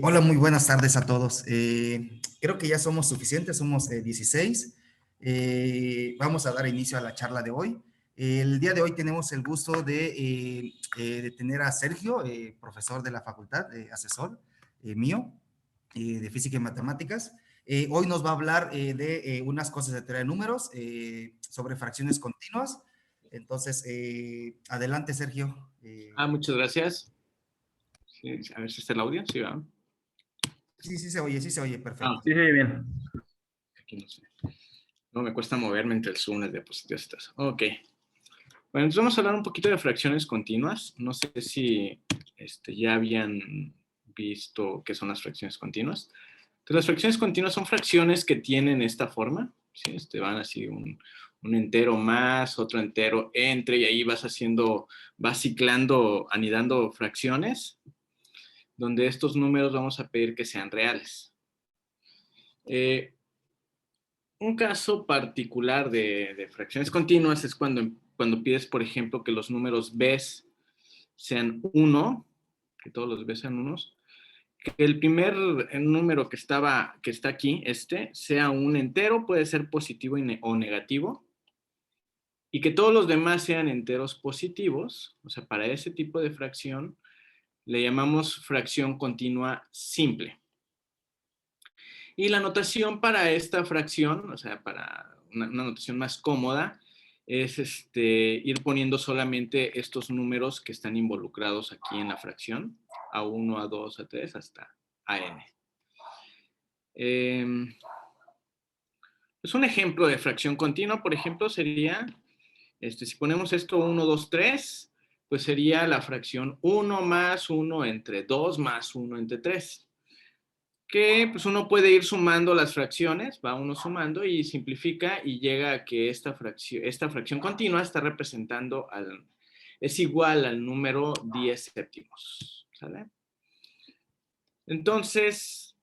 Hola, muy buenas tardes a todos. Creo que ya somos suficientes, somos 16. Vamos a dar inicio a la charla de hoy. El día de hoy tenemos el gusto de tener a Sergio, profesor de la facultad, asesor mío de física y matemáticas. Hoy nos va a hablar de unas cosas de teoría de números, sobre fracciones continuas. Entonces, adelante, Sergio. Muchas gracias. Sí, a ver si está el audio. Sí, ¿verdad? Sí se oye, perfecto. Sí, sí, bien. Aquí no sé. No, me cuesta moverme entre el Zoom, las diapositivas y todo eso. Ok. Bueno, entonces vamos a hablar un poquito de fracciones continuas. No sé si ya habían visto qué son las fracciones continuas. Entonces, las fracciones continuas son fracciones que tienen esta forma. ¿Sí? Van así un entero más, otro entero entre, y ahí vas ciclando, anidando fracciones, donde estos números vamos a pedir que sean reales. Un caso particular de fracciones continuas es cuando pides, por ejemplo, que los números b sean 1, que todos los b sean unos, que el primer número que está aquí, sea un entero, puede ser positivo o negativo, y que todos los demás sean enteros positivos. O sea, para ese tipo de fracción le llamamos fracción continua simple. Y la notación para esta fracción, o sea, para una notación más cómoda, es ir poniendo solamente estos números que están involucrados aquí en la fracción, A1, A2, A3, hasta AN. Pues un ejemplo de fracción continua, por ejemplo, sería, si ponemos esto 1, 2, 3, pues sería la fracción 1 más 1 entre 2 más 1 entre 3. Que pues uno puede ir sumando las fracciones, va uno sumando y simplifica y llega a que esta fracción continua está representando es igual al número 10 séptimos, ¿sale? Entonces,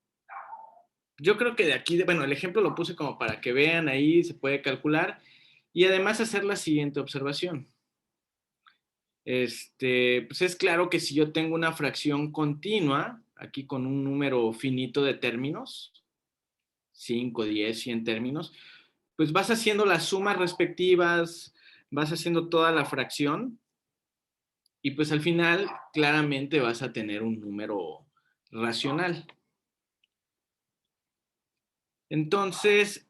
yo creo que de aquí, bueno, el ejemplo lo puse como para que vean ahí, se puede calcular y además hacer la siguiente observación. Pues es claro que si yo tengo una fracción continua, aquí con un número finito de términos, 5, 10, 100 términos, pues vas haciendo las sumas respectivas, vas haciendo toda la fracción y pues al final claramente vas a tener un número racional. Entonces,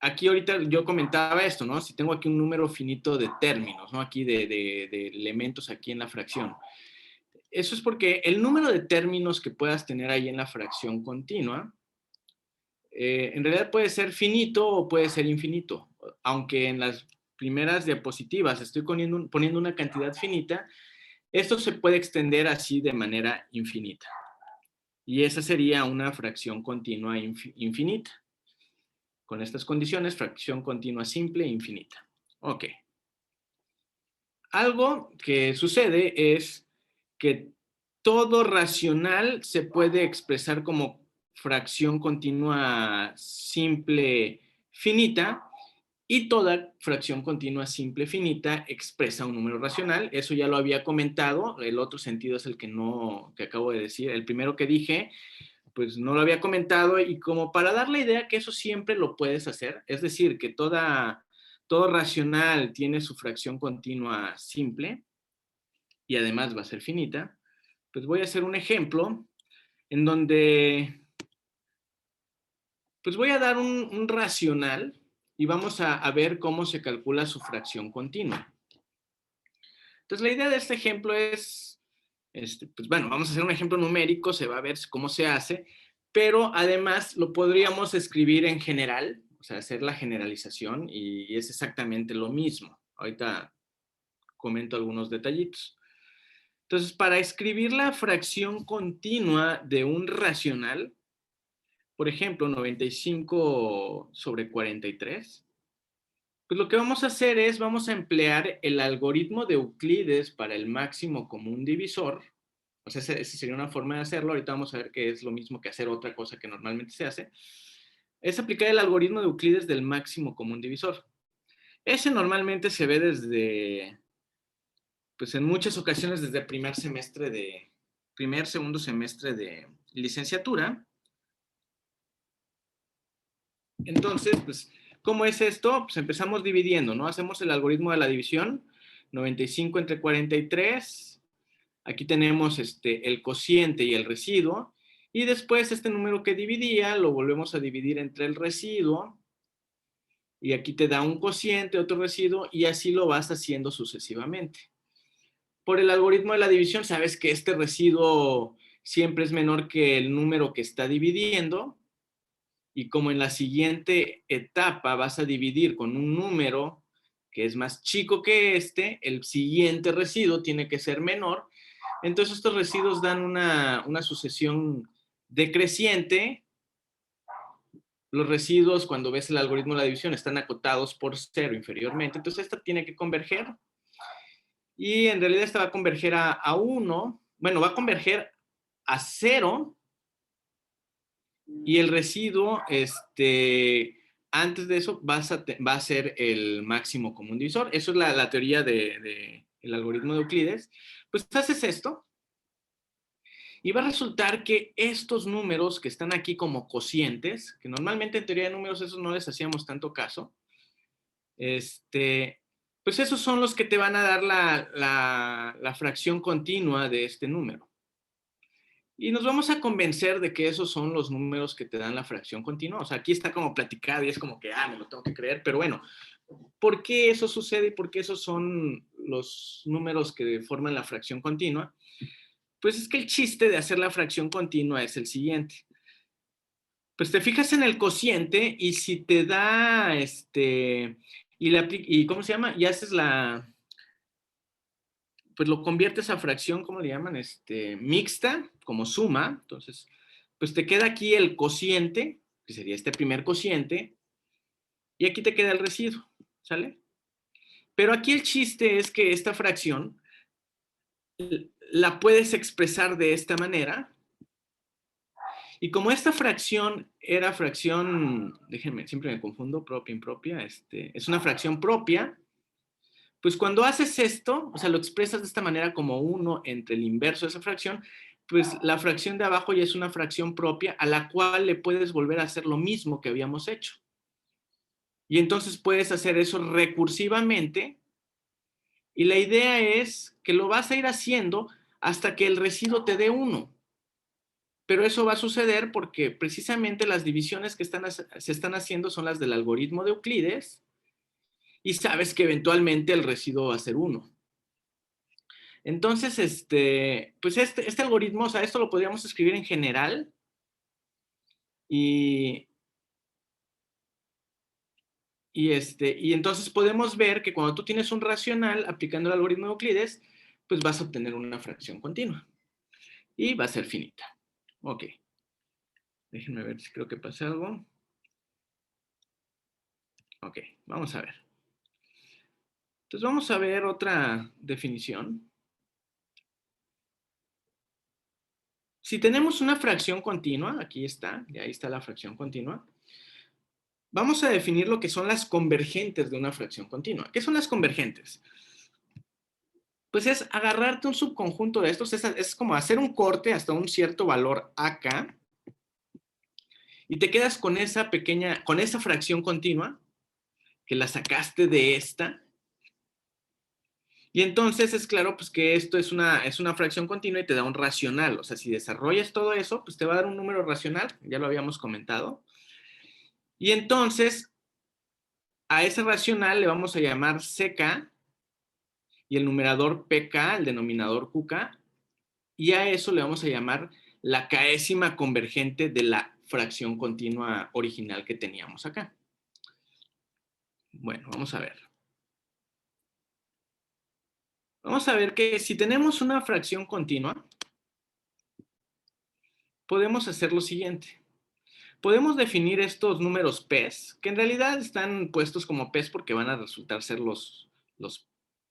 aquí ahorita yo comentaba esto, ¿no? Si tengo aquí un número finito de términos, ¿no? Aquí de elementos aquí en la fracción. Eso es porque el número de términos que puedas tener ahí en la fracción continua, en realidad puede ser finito o puede ser infinito, aunque en las primeras diapositivas estoy poniendo una cantidad finita, esto se puede extender así de manera infinita. Y esa sería una fracción continua infinita. Con estas condiciones, fracción continua simple e infinita. Ok. Algo que sucede es que todo racional se puede expresar como fracción continua simple finita y toda fracción continua simple finita expresa un número racional. Eso ya lo había comentado. El otro sentido es el que acabo de decir. El primero que dije, pues no lo había comentado y como para dar la idea que eso siempre lo puedes hacer, es decir, que todo racional tiene su fracción continua simple y además va a ser finita, pues voy a hacer un ejemplo en donde pues voy a dar un racional y vamos a ver cómo se calcula su fracción continua. Entonces la idea de este ejemplo es, pues bueno, vamos a hacer un ejemplo numérico, se va a ver cómo se hace, pero además lo podríamos escribir en general, o sea, hacer la generalización y es exactamente lo mismo. Ahorita comento algunos detallitos. Entonces, para escribir la fracción continua de un racional, por ejemplo, 95 sobre 43, pues lo que vamos a hacer es, vamos a emplear el algoritmo de Euclides para el máximo común divisor. O sea, esa sería una forma de hacerlo. Ahorita vamos a ver que es lo mismo que hacer otra cosa que normalmente se hace. Es aplicar el algoritmo de Euclides del máximo común divisor. Ese normalmente se ve pues en muchas ocasiones desde el primer semestre segundo semestre de licenciatura. Entonces, pues, ¿cómo es esto? Pues empezamos dividiendo, ¿no? Hacemos el algoritmo de la división, 95 entre 43. Aquí tenemos el cociente y el residuo. Y después este número que dividía lo volvemos a dividir entre el residuo. Y aquí te da un cociente, otro residuo, y así lo vas haciendo sucesivamente. Por el algoritmo de la división, sabes que este residuo siempre es menor que el número que está dividiendo. Y como en la siguiente etapa vas a dividir con un número que es más chico que el siguiente residuo tiene que ser menor. Entonces estos residuos dan una sucesión decreciente. Los residuos, cuando ves el algoritmo de la división, están acotados por 0 inferiormente. Entonces esta tiene que converger. Y en realidad esta va a converger a 1. Bueno, va a converger a 0. Y el residuo, antes de eso, va a ser el máximo común divisor. Eso es la teoría del algoritmo de Euclides. Pues haces esto y va a resultar que estos números que están aquí como cocientes, que normalmente en teoría de números esos no les hacíamos tanto caso, pues esos son los que te van a dar la fracción continua de este número. Y nos vamos a convencer de que esos son los números que te dan la fracción continua. O sea, aquí está como platicado y es como que, me lo tengo que creer. Pero bueno, ¿por qué eso sucede y por qué esos son los números que forman la fracción continua? Pues es que el chiste de hacer la fracción continua es el siguiente. Pues te fijas en el cociente y si te da, y ¿cómo se llama? Y haces pues lo conviertes a fracción, ¿cómo le llaman? Mixta, como suma. Entonces, pues te queda aquí el cociente, que sería este primer cociente, y aquí te queda el residuo, ¿sale? Pero aquí el chiste es que esta fracción la puedes expresar de esta manera. Y como esta fracción era fracción, déjenme, siempre me confundo, propia, impropia, es una fracción propia, pues cuando haces esto, o sea, lo expresas de esta manera como 1 entre el inverso de esa fracción, pues la fracción de abajo ya es una fracción propia a la cual le puedes volver a hacer lo mismo que habíamos hecho. Y entonces puedes hacer eso recursivamente y la idea es que lo vas a ir haciendo hasta que el residuo te dé 1. Pero eso va a suceder porque precisamente las divisiones que se están haciendo son las del algoritmo de Euclides y sabes que eventualmente el residuo va a ser 1. Entonces, pues este algoritmo, o sea, esto lo podríamos escribir en general y entonces podemos ver que cuando tú tienes un racional aplicando el algoritmo de Euclides, pues vas a obtener una fracción continua y va a ser finita. Ok. Déjenme ver si creo que pasa algo. Ok, vamos a ver. Entonces vamos a ver otra definición. Si tenemos una fracción continua, aquí está, y ahí está la fracción continua, vamos a definir lo que son las convergentes de una fracción continua. ¿Qué son las convergentes? Pues es agarrarte un subconjunto de estos, es como hacer un corte hasta un cierto valor acá, y te quedas con esa fracción continua, que la sacaste de esta, y entonces es claro pues que esto es una fracción continua y te da un racional. O sea, si desarrollas todo eso, pues te va a dar un número racional, ya lo habíamos comentado. Y entonces, a ese racional le vamos a llamar CK, y el numerador PK, el denominador QK, y a eso le vamos a llamar la késima convergente de la fracción continua original que teníamos acá. Bueno, vamos a ver. Vamos a ver que si tenemos una fracción continua, podemos hacer lo siguiente. Podemos definir estos números P's, que en realidad están puestos como P's porque van a resultar ser los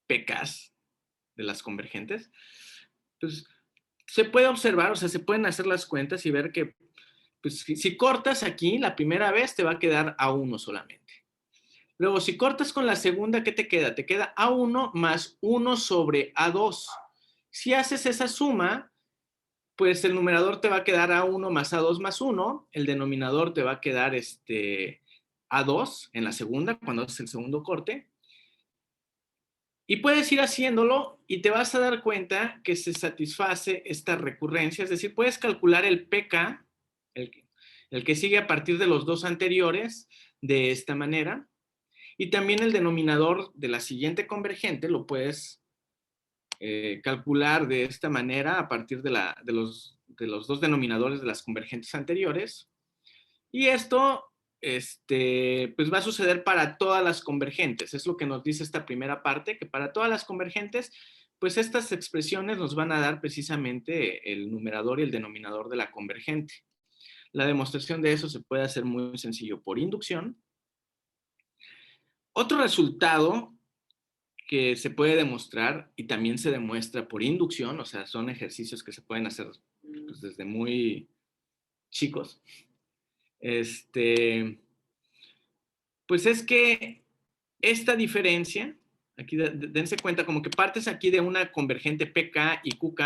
PKs de las convergentes. Pues se puede observar, o sea, se pueden hacer las cuentas y ver que pues, si cortas aquí, la primera vez te va a quedar A1 solamente. Luego, si cortas con la segunda, ¿qué te queda? Te queda A1 más 1 sobre A2. Si haces esa suma, pues el numerador te va a quedar A1 más A2 más 1, el denominador te va a quedar A2 en la segunda, cuando haces el segundo corte, y puedes ir haciéndolo y te vas a dar cuenta que se satisface esta recurrencia, es decir, puedes calcular el PK, el que sigue a partir de los dos anteriores, de esta manera, y también el denominador de la siguiente convergente lo puedes calcular de esta manera a partir de los dos denominadores de las convergentes anteriores. Y esto pues va a suceder para todas las convergentes. Es lo que nos dice esta primera parte, que para todas las convergentes, pues estas expresiones nos van a dar precisamente el numerador y el denominador de la convergente. La demostración de eso se puede hacer muy sencillo por inducción. Otro resultado que se puede demostrar y también se demuestra por inducción, o sea, son ejercicios que se pueden hacer pues, desde muy chicos, pues es que esta diferencia, aquí dense cuenta como que partes aquí de una convergente PK y QK,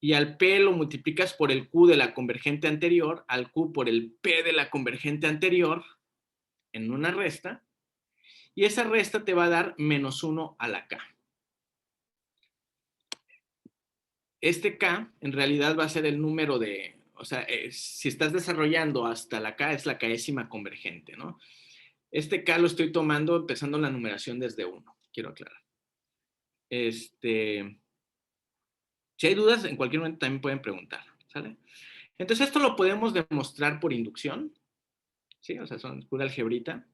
y al P lo multiplicas por el Q de la convergente anterior, al Q por el P de la convergente anterior, en una resta, y esa resta te va a dar menos 1 a la K. Este K en realidad va a ser el número de, o sea, si estás desarrollando hasta la K, es la késima convergente, ¿no? Este K lo estoy tomando empezando la numeración desde 1, quiero aclarar. Si hay dudas, en cualquier momento también pueden preguntar, ¿sale? Entonces esto lo podemos demostrar por inducción, ¿sí? O sea, son pura algebrita.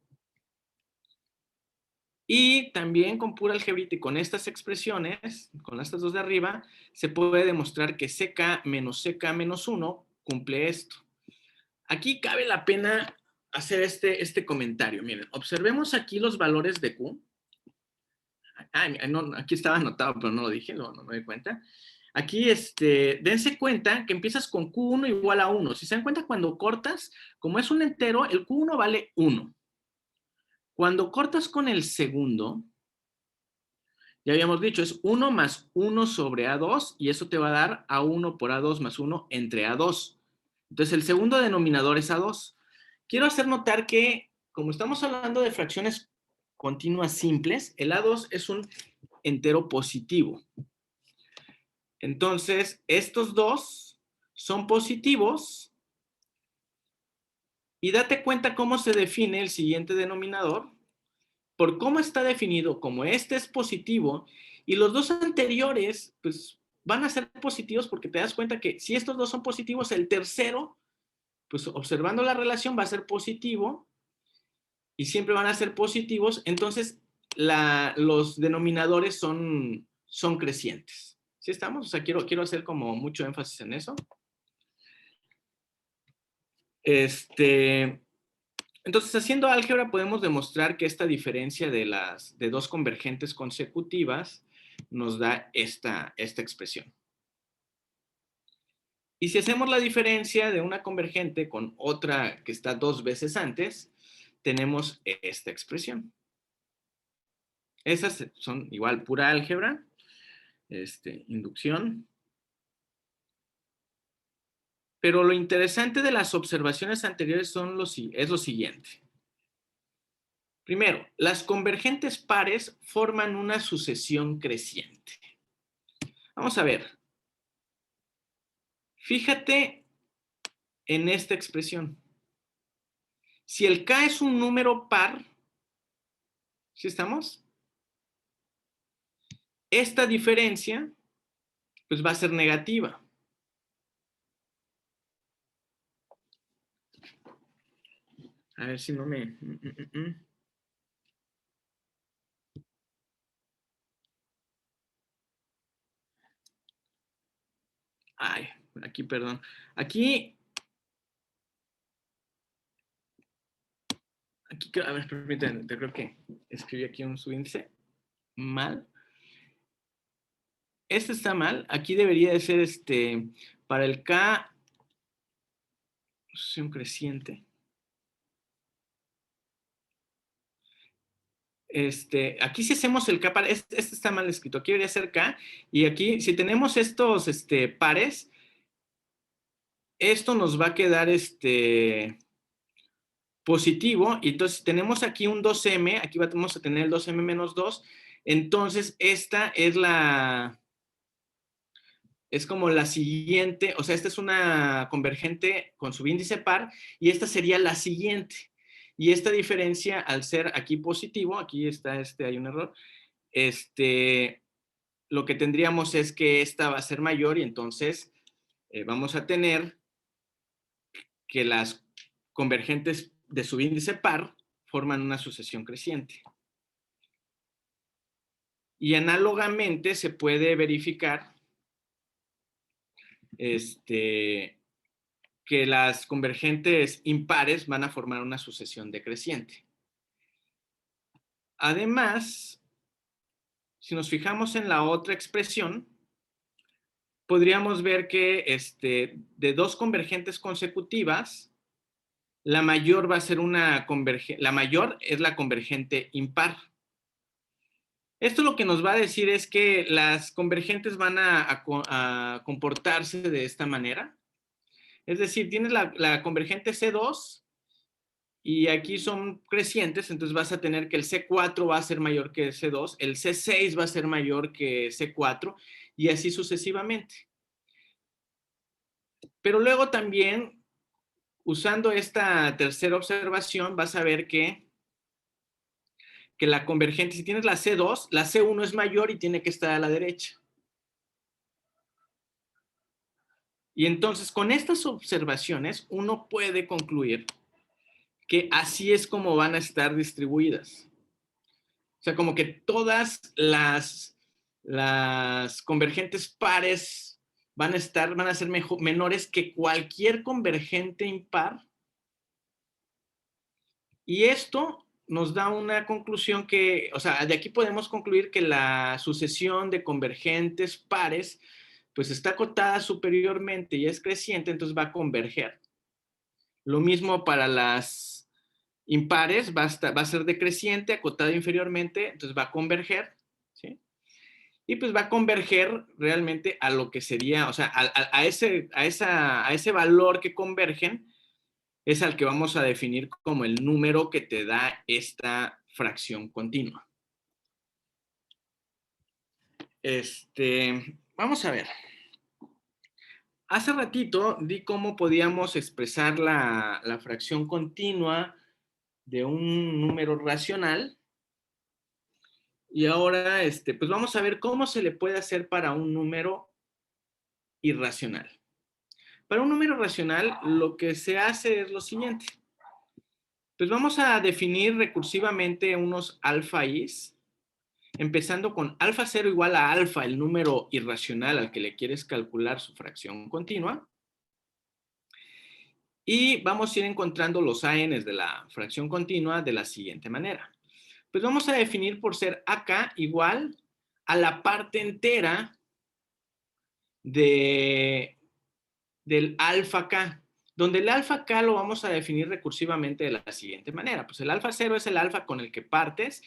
Y también con pura algebrita y con estas expresiones, con estas dos de arriba, se puede demostrar que CK menos CK menos 1 cumple esto. Aquí cabe la pena hacer este comentario. Miren, observemos aquí los valores de Q. No, aquí estaba anotado, pero no lo dije, no me di cuenta. Aquí, dense cuenta que empiezas con Q1 igual a 1. Si se dan cuenta, cuando cortas, como es un entero, el Q1 vale 1. Cuando cortas con el segundo, ya habíamos dicho, es 1 más 1 sobre A2 y eso te va a dar A1 por A2 más 1 entre A2. Entonces, el segundo denominador es A2. Quiero hacer notar que, como estamos hablando de fracciones continuas simples, el A2 es un entero positivo. Entonces, estos dos son positivos y date cuenta cómo se define el siguiente denominador. Por cómo está definido, como este es positivo y los dos anteriores, pues van a ser positivos porque te das cuenta que si estos dos son positivos, el tercero, pues observando la relación va a ser positivo y siempre van a ser positivos, entonces los denominadores son crecientes. ¿Sí estamos? O sea, quiero hacer como mucho énfasis en eso. Entonces, haciendo álgebra podemos demostrar que esta diferencia de dos convergentes consecutivas nos da esta expresión. Y si hacemos la diferencia de una convergente con otra que está dos veces antes, tenemos esta expresión. Esas son igual pura álgebra, inducción. Pero lo interesante de las observaciones anteriores es lo siguiente. Primero, las convergentes pares forman una sucesión creciente. Vamos a ver. Fíjate en esta expresión. Si el K es un número par, ¿sí estamos? Esta diferencia, pues va a ser negativa. A ver si no me... Ay, aquí, perdón. Aquí, a ver, permítanme, creo que escribí aquí un subíndice mal. Este está mal. Aquí debería de ser para el K, sucesión creciente. aquí si hacemos el K par, este está mal escrito, aquí debería ser K, y aquí si tenemos estos pares, esto nos va a quedar positivo, y entonces tenemos aquí un 2m, aquí vamos a tener el 2m menos 2, entonces esta es como la siguiente, o sea, esta es una convergente con subíndice par, y esta sería la siguiente. Y esta diferencia, al ser aquí positivo, aquí está, hay un error, lo que tendríamos es que esta va a ser mayor, y entonces vamos a tener que las convergentes de subíndice par forman una sucesión creciente. Y análogamente se puede verificar que las convergentes impares van a formar una sucesión decreciente. Además, si nos fijamos en la otra expresión, podríamos ver que de dos convergentes consecutivas, la mayor va a ser la mayor es la convergente impar. Esto lo que nos va a decir es que las convergentes van a comportarse de esta manera. Es decir, tienes la convergente C2 y aquí son crecientes, entonces vas a tener que el C4 va a ser mayor que el C2, el C6 va a ser mayor que C4 y así sucesivamente. Pero luego también, usando esta tercera observación, vas a ver que la convergente, si tienes la C2, la C1 es mayor y tiene que estar a la derecha. Y entonces, con estas observaciones, uno puede concluir que así es como van a estar distribuidas. O sea, como que todas las convergentes pares van a ser menores que cualquier convergente impar. Y esto nos da una conclusión que, o sea, de aquí podemos concluir que la sucesión de convergentes pares pues está acotada superiormente y es creciente, entonces va a converger. Lo mismo para las impares, va a ser decreciente, acotada inferiormente, entonces va a converger, ¿sí? Y pues va a converger realmente a lo que sería, o sea, a ese valor que convergen, es al que vamos a definir como el número que te da esta fracción continua. Vamos a ver. Hace ratito di cómo podíamos expresar la fracción continua de un número racional. Y ahora, pues vamos a ver cómo se le puede hacer para un número irracional. Para un número racional, lo que se hace es lo siguiente. Pues vamos a definir recursivamente unos alfa i's, empezando con alfa 0 igual a alfa, el número irracional al que le quieres calcular su fracción continua. Y vamos a ir encontrando los ANs de la fracción continua de la siguiente manera. Pues vamos a definir por ser AK igual a la parte entera del alfa K, donde el alfa K lo vamos a definir recursivamente de la siguiente manera. Pues el alfa 0 es el alfa con el que partes,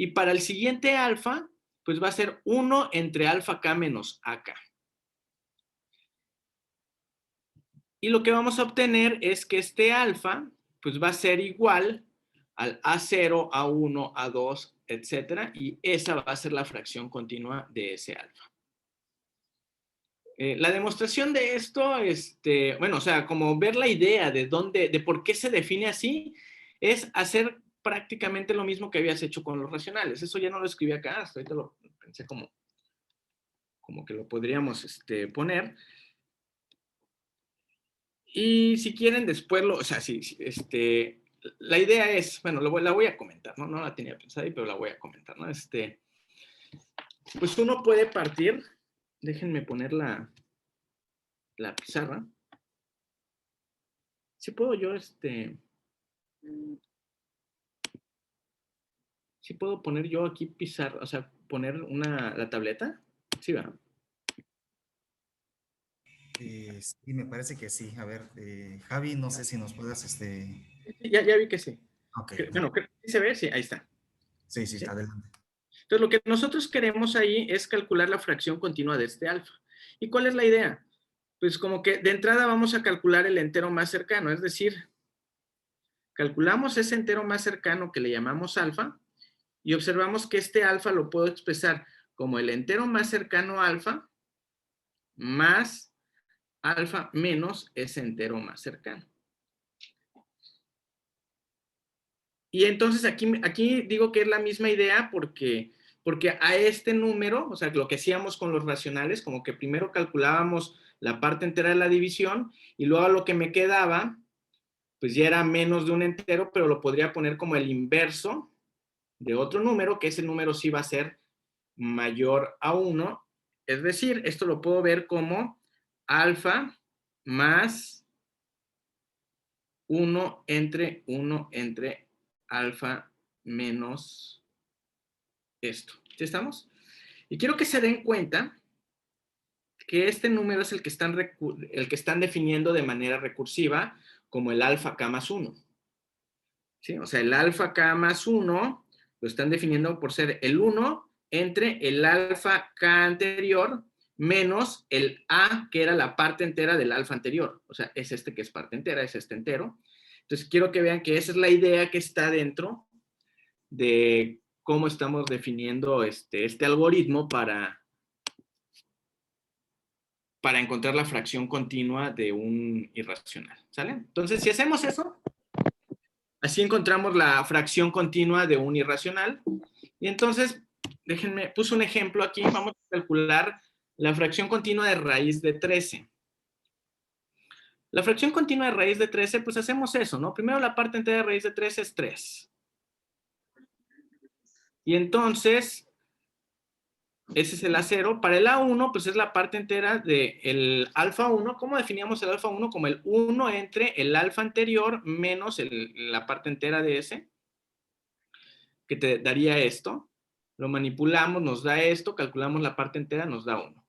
y para el siguiente alfa, pues va a ser 1 entre alfa K menos AK. Y lo que vamos a obtener es que este alfa, pues va a ser igual al A0, A1, A2, etcétera, y esa va a ser la fracción continua de ese alfa. La demostración de esto, bueno, o sea, como ver la idea de por qué se define así, es hacer prácticamente lo mismo que habías hecho con los racionales. Eso ya no lo escribí acá, hasta ahorita lo pensé como que lo podríamos poner. Y si quieren, después o sea, la idea es, bueno, la voy a comentar, ¿no? No la tenía pensada ahí, pero la voy a comentar, ¿no? Pues uno puede partir, déjenme poner la pizarra. Si puedo yo, si puedo poner yo aquí pizarra, o sea, poner la tableta. Sí, ¿verdad? Sí, me parece que sí. A ver, Javi, no sé si nos puedas, Ya vi que sí. Ok, Bueno, ¿sí se ve? Sí, ahí está. Sí, sí, ¿Sí? adelante. Entonces, lo que nosotros queremos ahí es calcular la fracción continua de este alfa. ¿Y cuál es la idea? Pues como que de entrada vamos a calcular el entero más cercano, es decir, calculamos ese entero más cercano que le llamamos alfa y observamos que este alfa lo puedo expresar como el entero más cercano a alfa más alfa menos ese entero más cercano. Y entonces aquí digo que es la misma idea porque a este número, o sea, lo que hacíamos con los racionales, como que primero calculábamos la parte entera de la división y luego lo que me quedaba, pues ya era menos de un entero, pero lo podría poner como el inverso de otro número, que ese número sí va a ser mayor a 1. Es decir, esto lo puedo ver como alfa más 1 entre alfa menos esto. ¿Sí estamos? Y quiero que se den cuenta que este número es el que están definiendo de manera recursiva como el alfa k más 1. ¿Sí? O sea, el alfa k más 1 lo están definiendo por ser el 1 entre el alfa k anterior menos el a, que era la parte entera del alfa anterior. O sea, es este que es parte entera, es este entero. Entonces, quiero que vean que esa es la idea que está dentro de cómo estamos definiendo este algoritmo para encontrar la fracción continua de un irracional. ¿Sale? Entonces, si hacemos eso, así encontramos la fracción continua de un irracional. Y entonces, déjenme, puse un ejemplo aquí. Vamos a calcular la fracción continua de raíz de 13. La fracción continua de raíz de 13, pues hacemos eso, ¿no? Primero la parte entera de raíz de 13 es 3. Y entonces, ese es el A0. Para el A1, pues es la parte entera del alfa 1. ¿Cómo definíamos el alfa 1? Como el 1 entre el alfa anterior menos la parte entera de ese, que te daría esto. Lo manipulamos, nos da esto, calculamos la parte entera, nos da 1.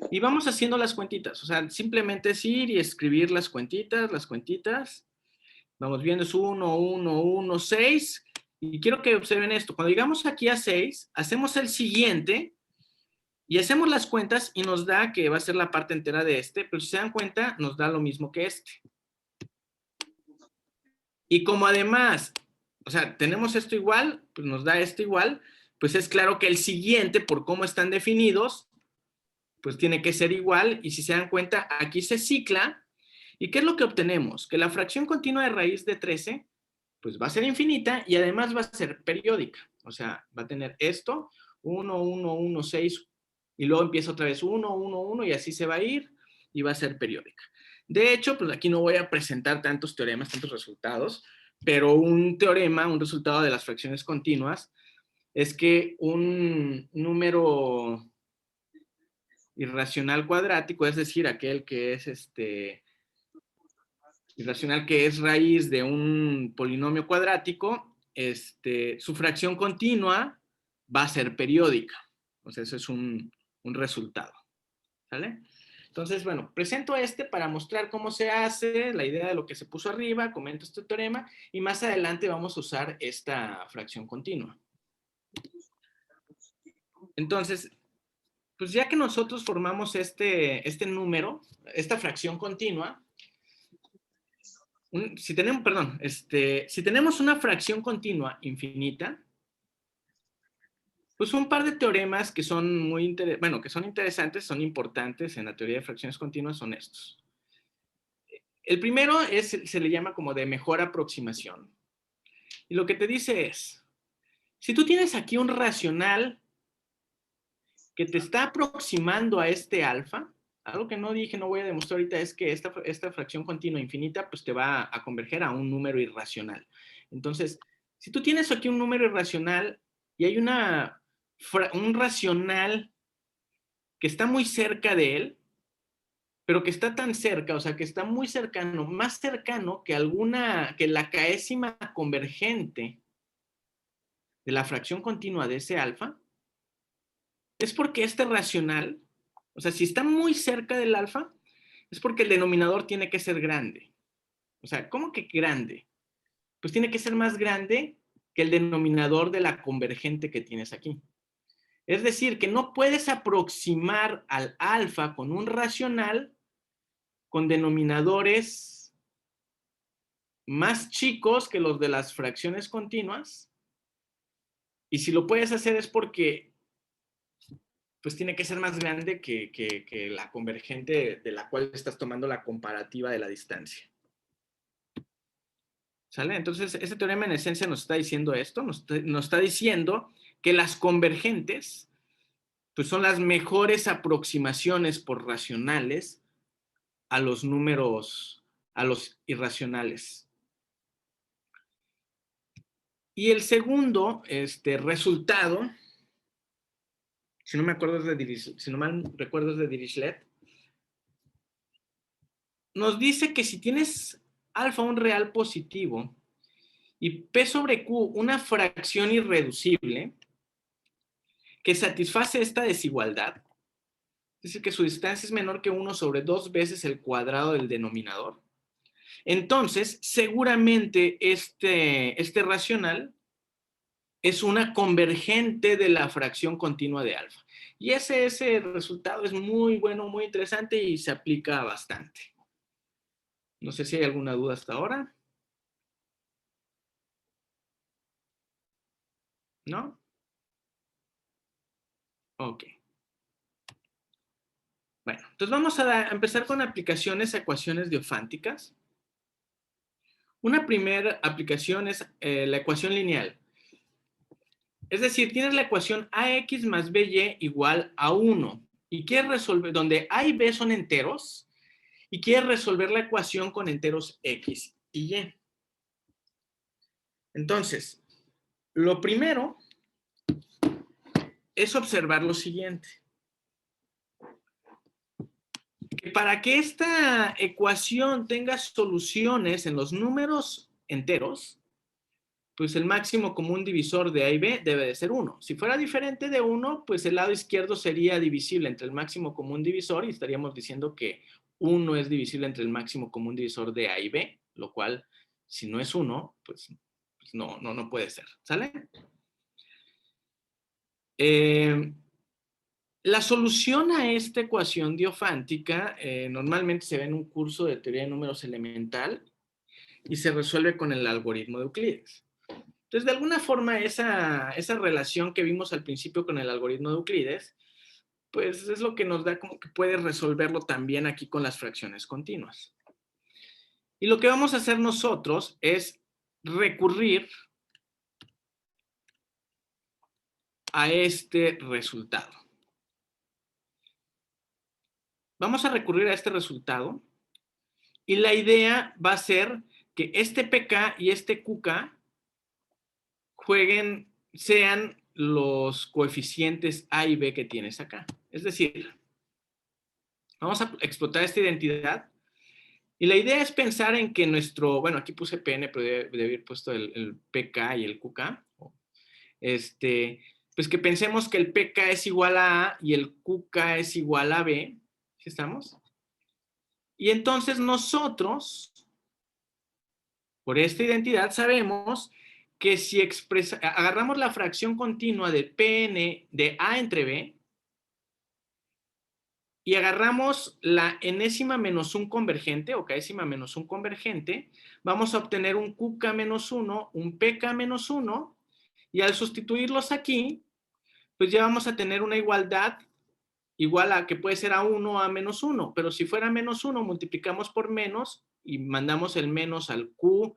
Y vamos haciendo las cuentitas. O sea, simplemente es ir y escribir las cuentitas, las cuentitas. Vamos viendo, es 1, 1, 1, 6. Y quiero que observen esto. Cuando llegamos aquí a 6, hacemos el siguiente y hacemos las cuentas y nos da que va a ser la parte entera de este, pero si se dan cuenta, nos da lo mismo que este. Y como además, o sea, tenemos esto igual, pues nos da esto igual, pues es claro que el siguiente, por cómo están definidos, pues tiene que ser igual. Y si se dan cuenta, aquí se cicla. ¿Y qué es lo que obtenemos? Que la fracción continua de raíz de 13, pues va a ser infinita y además va a ser periódica. O sea, va a tener esto, 1, 1, 1, 6, y luego empieza otra vez 1, 1, 1, y así se va a ir y va a ser periódica. De hecho, pues aquí no voy a presentar tantos teoremas, tantos resultados, pero un teorema, un resultado de las fracciones continuas, es que un número irracional cuadrático, es decir, aquel que es irracional que es raíz de un polinomio cuadrático, su fracción continua va a ser periódica. O sea, eso es un resultado. ¿Sale? Entonces, bueno, presento para mostrar cómo se hace, la idea de lo que se puso arriba, comento este teorema y más adelante vamos a usar esta fracción continua. Entonces, pues ya que nosotros formamos este número, esta fracción continua, si tenemos una fracción continua infinita, pues un par de teoremas que son que son interesantes, son importantes en la teoría de fracciones continuas son estos. El primero se le llama como de mejor aproximación. Y lo que te dice es, si tú tienes aquí un racional que te está aproximando a este alfa, algo que no dije, no voy a demostrar ahorita, es que esta fracción continua infinita pues te va a converger a un número irracional. Entonces, si tú tienes aquí un número irracional y hay un racional que está muy cerca de él, pero que está tan cerca, o sea, que está muy cercano, más cercano que la caésima convergente de la fracción continua de ese alfa, es porque este racional, o sea, si está muy cerca del alfa, es porque el denominador tiene que ser grande. O sea, ¿cómo que grande? Pues tiene que ser más grande que el denominador de la convergente que tienes aquí. Es decir, que no puedes aproximar al alfa con un racional con denominadores más chicos que los de las fracciones continuas. Y si lo puedes hacer es porque pues tiene que ser más grande que la convergente de la cual estás tomando la comparativa de la distancia. ¿Sale? Entonces, este teorema en esencia nos está diciendo esto, nos está diciendo que las convergentes pues son las mejores aproximaciones por racionales a los números, a los irracionales. Y el segundo resultado, si no mal recuerdo es de Dirichlet, nos dice que si tienes alfa un real positivo y P sobre Q una fracción irreducible que satisface esta desigualdad, es decir, que su distancia es menor que 1 sobre 2 veces el cuadrado del denominador, entonces seguramente este racional es una convergente de la fracción continua de alfa. Y ese resultado es muy bueno, muy interesante y se aplica bastante. No sé si hay alguna duda hasta ahora. ¿No? Ok. Bueno, entonces vamos a empezar con aplicaciones a ecuaciones diofánticas. Una primera aplicación es la ecuación lineal. Es decir, tienes la ecuación AX más BY igual a 1 y quieres resolver, donde A y B son enteros, y quieres resolver la ecuación con enteros X y Y. Entonces, lo primero es observar lo siguiente. Que para que esta ecuación tenga soluciones en los números enteros, pues el máximo común divisor de A y B debe de ser 1. Si fuera diferente de 1, pues el lado izquierdo sería divisible entre el máximo común divisor y estaríamos diciendo que 1 es divisible entre el máximo común divisor de A y B, lo cual, si no es 1, pues no puede ser. ¿Sale? La solución a esta ecuación diofántica normalmente se ve en un curso de teoría de números elemental y se resuelve con el algoritmo de Euclides. Entonces, de alguna forma, esa relación que vimos al principio con el algoritmo de Euclides, pues es lo que nos da como que puedes resolverlo también aquí con las fracciones continuas. Y lo que vamos a hacer nosotros es recurrir a este resultado. Vamos a recurrir a este resultado y la idea va a ser que este PK y este QK sean los coeficientes A y B que tienes acá. Es decir, vamos a explotar esta identidad y la idea es pensar en que bueno, aquí puse PN, pero debe haber puesto el PK y el QK. Pues que pensemos que el PK es igual a A y el QK es igual a B. ¿Sí estamos? Y entonces nosotros, por esta identidad, sabemos que si agarramos la fracción continua de Pn de A entre B y agarramos la enésima menos un convergente o késima menos un convergente, vamos a obtener un QK menos 1, un PK menos 1, y al sustituirlos aquí, pues ya vamos a tener una igualdad igual a que puede ser a 1 o a menos 1, pero si fuera menos 1, multiplicamos por menos y mandamos el menos al Q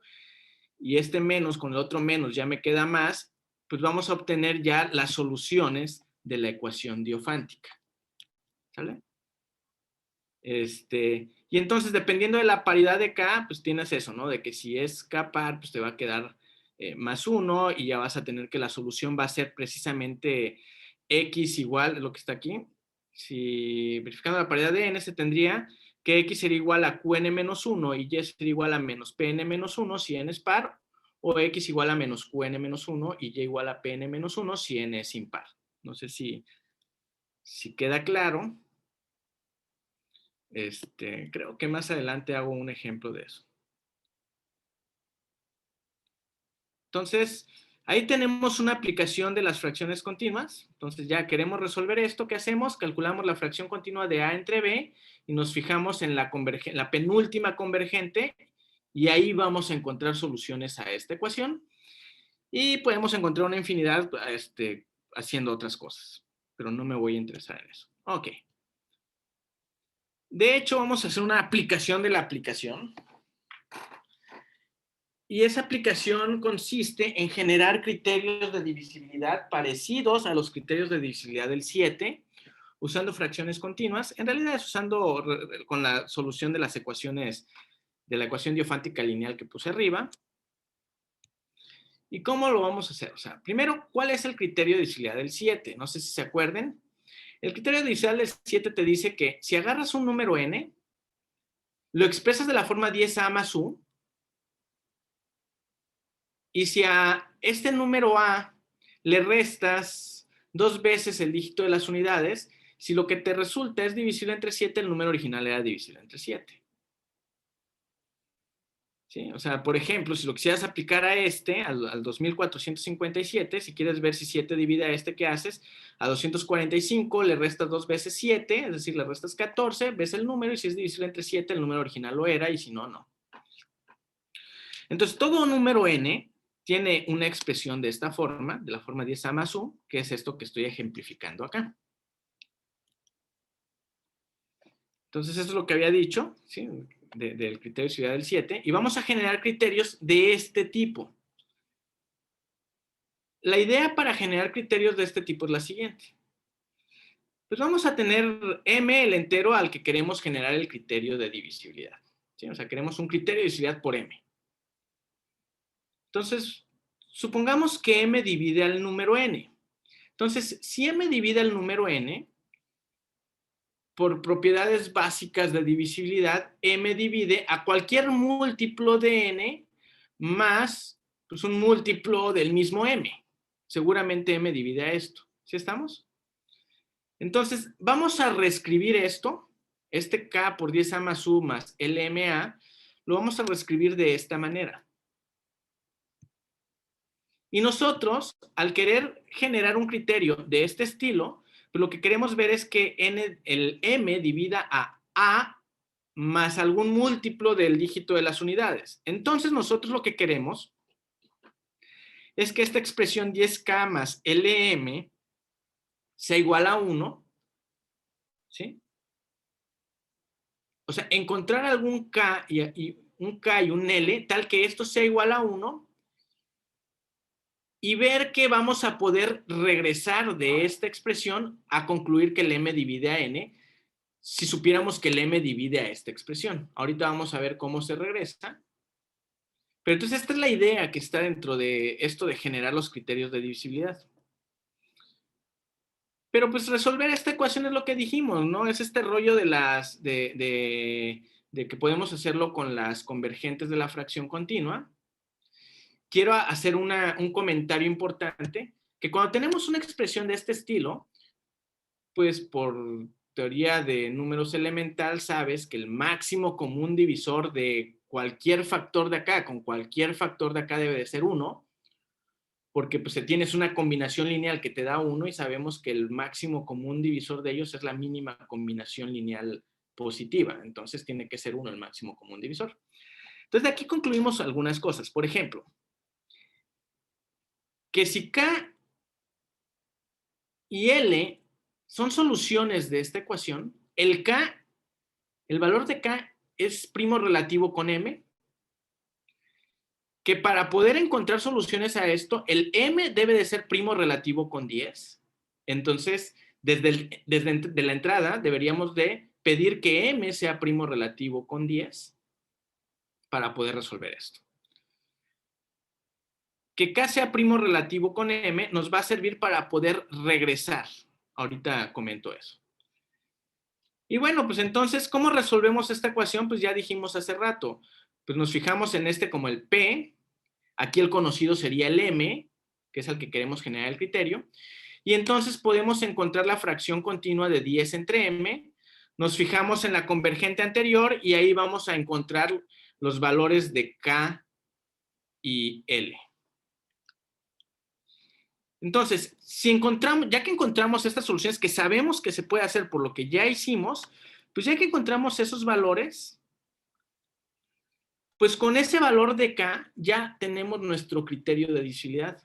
y este menos con el otro menos ya me queda más, pues vamos a obtener ya las soluciones de la ecuación diofántica. ¿Sale? Y entonces, dependiendo de la paridad de K, pues tienes eso, ¿no? De que si es K par, pues te va a quedar más 1 y ya vas a tener que la solución va a ser precisamente X igual, lo que está aquí. Si verificando la paridad de N, se tendría que X sería igual a Qn menos 1 y Y sería igual a menos Pn menos 1 si N es par, o X igual a menos Qn menos 1 y Y igual a Pn menos 1 si N es impar. No sé si queda claro. Creo que más adelante hago un ejemplo de eso. Entonces, Ahí tenemos una aplicación de las fracciones continuas. Entonces ya queremos resolver esto. ¿Qué hacemos? Calculamos la fracción continua de A entre B y nos fijamos en la penúltima convergente y ahí vamos a encontrar soluciones a esta ecuación. Y podemos encontrar una infinidad haciendo otras cosas, pero no me voy a interesar en eso. Ok. De hecho, vamos a hacer una aplicación de la aplicación. Y esa aplicación consiste en generar criterios de divisibilidad parecidos a los criterios de divisibilidad del 7, usando fracciones continuas. En realidad es usando con la solución de las ecuaciones, de la ecuación diofántica lineal que puse arriba. ¿Y cómo lo vamos a hacer? O sea, primero, ¿cuál es el criterio de divisibilidad del 7? No sé si se acuerden. El criterio de divisibilidad del 7 te dice que si agarras un número n, lo expresas de la forma 10a más u, y si a este número a le restas 2 veces el dígito de las unidades, si lo que te resulta es divisible entre 7, el número original era divisible entre 7. ¿Sí? O sea, por ejemplo, si lo quisieras aplicar a al 2457, si quieres ver si 7 divide a ¿qué haces? A 245 le restas 2 veces 7, es decir, le restas 14, ves el número y si es divisible entre 7, el número original lo era y si no, no. Entonces, todo número n tiene una expresión de esta forma, de la forma 10a más u, que es esto que estoy ejemplificando acá. Entonces, eso es lo que había dicho, ¿sí? Del criterio de divisibilidad del 7. Y vamos a generar criterios de este tipo. La idea para generar criterios de este tipo es la siguiente. Pues vamos a tener m, el entero al que queremos generar el criterio de divisibilidad. ¿Sí? O sea, queremos un criterio de divisibilidad por m. Entonces, supongamos que m divide al número n. Entonces, si m divide al número n, por propiedades básicas de divisibilidad, m divide a cualquier múltiplo de n más pues, un múltiplo del mismo m. Seguramente m divide a esto. ¿Sí estamos? Entonces, vamos a reescribir esto, este k por 10a más u más lma, lo vamos a reescribir de esta manera. Y nosotros, al querer generar un criterio de este estilo, pues lo que queremos ver es que el m divida a más algún múltiplo del dígito de las unidades. Entonces, nosotros lo que queremos es que esta expresión 10k más lm sea igual a 1, ¿sí? O sea, encontrar algún k y un k y un l tal que esto sea igual a 1 y ver que vamos a poder regresar de esta expresión a concluir que el m divide a n si supiéramos que el m divide a esta expresión. Ahorita vamos a ver cómo se regresa. Pero entonces esta es la idea que está dentro de esto de generar los criterios de divisibilidad. Pero pues resolver esta ecuación es lo que dijimos, ¿no? Es este rollo de que podemos hacerlo con las convergentes de la fracción continua. Quiero hacer un comentario importante, que cuando tenemos una expresión de este estilo, pues por teoría de números elemental sabes que el máximo común divisor de cualquier factor de acá con cualquier factor de acá debe de ser 1, porque pues tienes una combinación lineal que te da 1 y sabemos que el máximo común divisor de ellos es la mínima combinación lineal positiva, entonces tiene que ser 1 el máximo común divisor. Entonces de aquí concluimos algunas cosas. Por ejemplo, que si K y L son soluciones de esta ecuación, el valor de K es primo relativo con M, que para poder encontrar soluciones a esto, el M debe de ser primo relativo con 10. Entonces, desde la entrada deberíamos de pedir que M sea primo relativo con 10 para poder resolver esto. Que K sea primo relativo con M nos va a servir para poder regresar. Ahorita comento eso. Y bueno, pues entonces, ¿cómo resolvemos esta ecuación? Pues ya dijimos hace rato. Pues nos fijamos en este como el P. Aquí el conocido sería el M, que es el que queremos generar el criterio. Y entonces podemos encontrar la fracción continua de 10 entre M. Nos fijamos en la convergente anterior y ahí vamos a encontrar los valores de K y L. Entonces, si encontramos, ya que encontramos estas soluciones que sabemos que se puede hacer por lo que ya hicimos, pues ya que encontramos esos valores, pues con ese valor de K ya tenemos nuestro criterio de divisibilidad.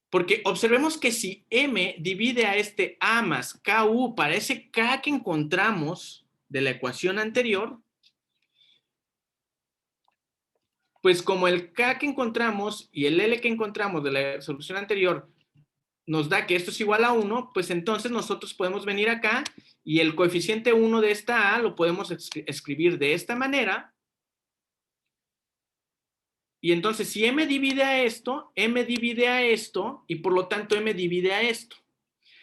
Porque observemos que si M divide a este A más KU para ese K que encontramos de la ecuación anterior, pues como el K que encontramos y el L que encontramos de la solución anterior nos da que esto es igual a 1, pues entonces nosotros podemos venir acá y el coeficiente 1 de esta A lo podemos escribir de esta manera. Y entonces si M divide a esto, M divide a esto y por lo tanto M divide a esto.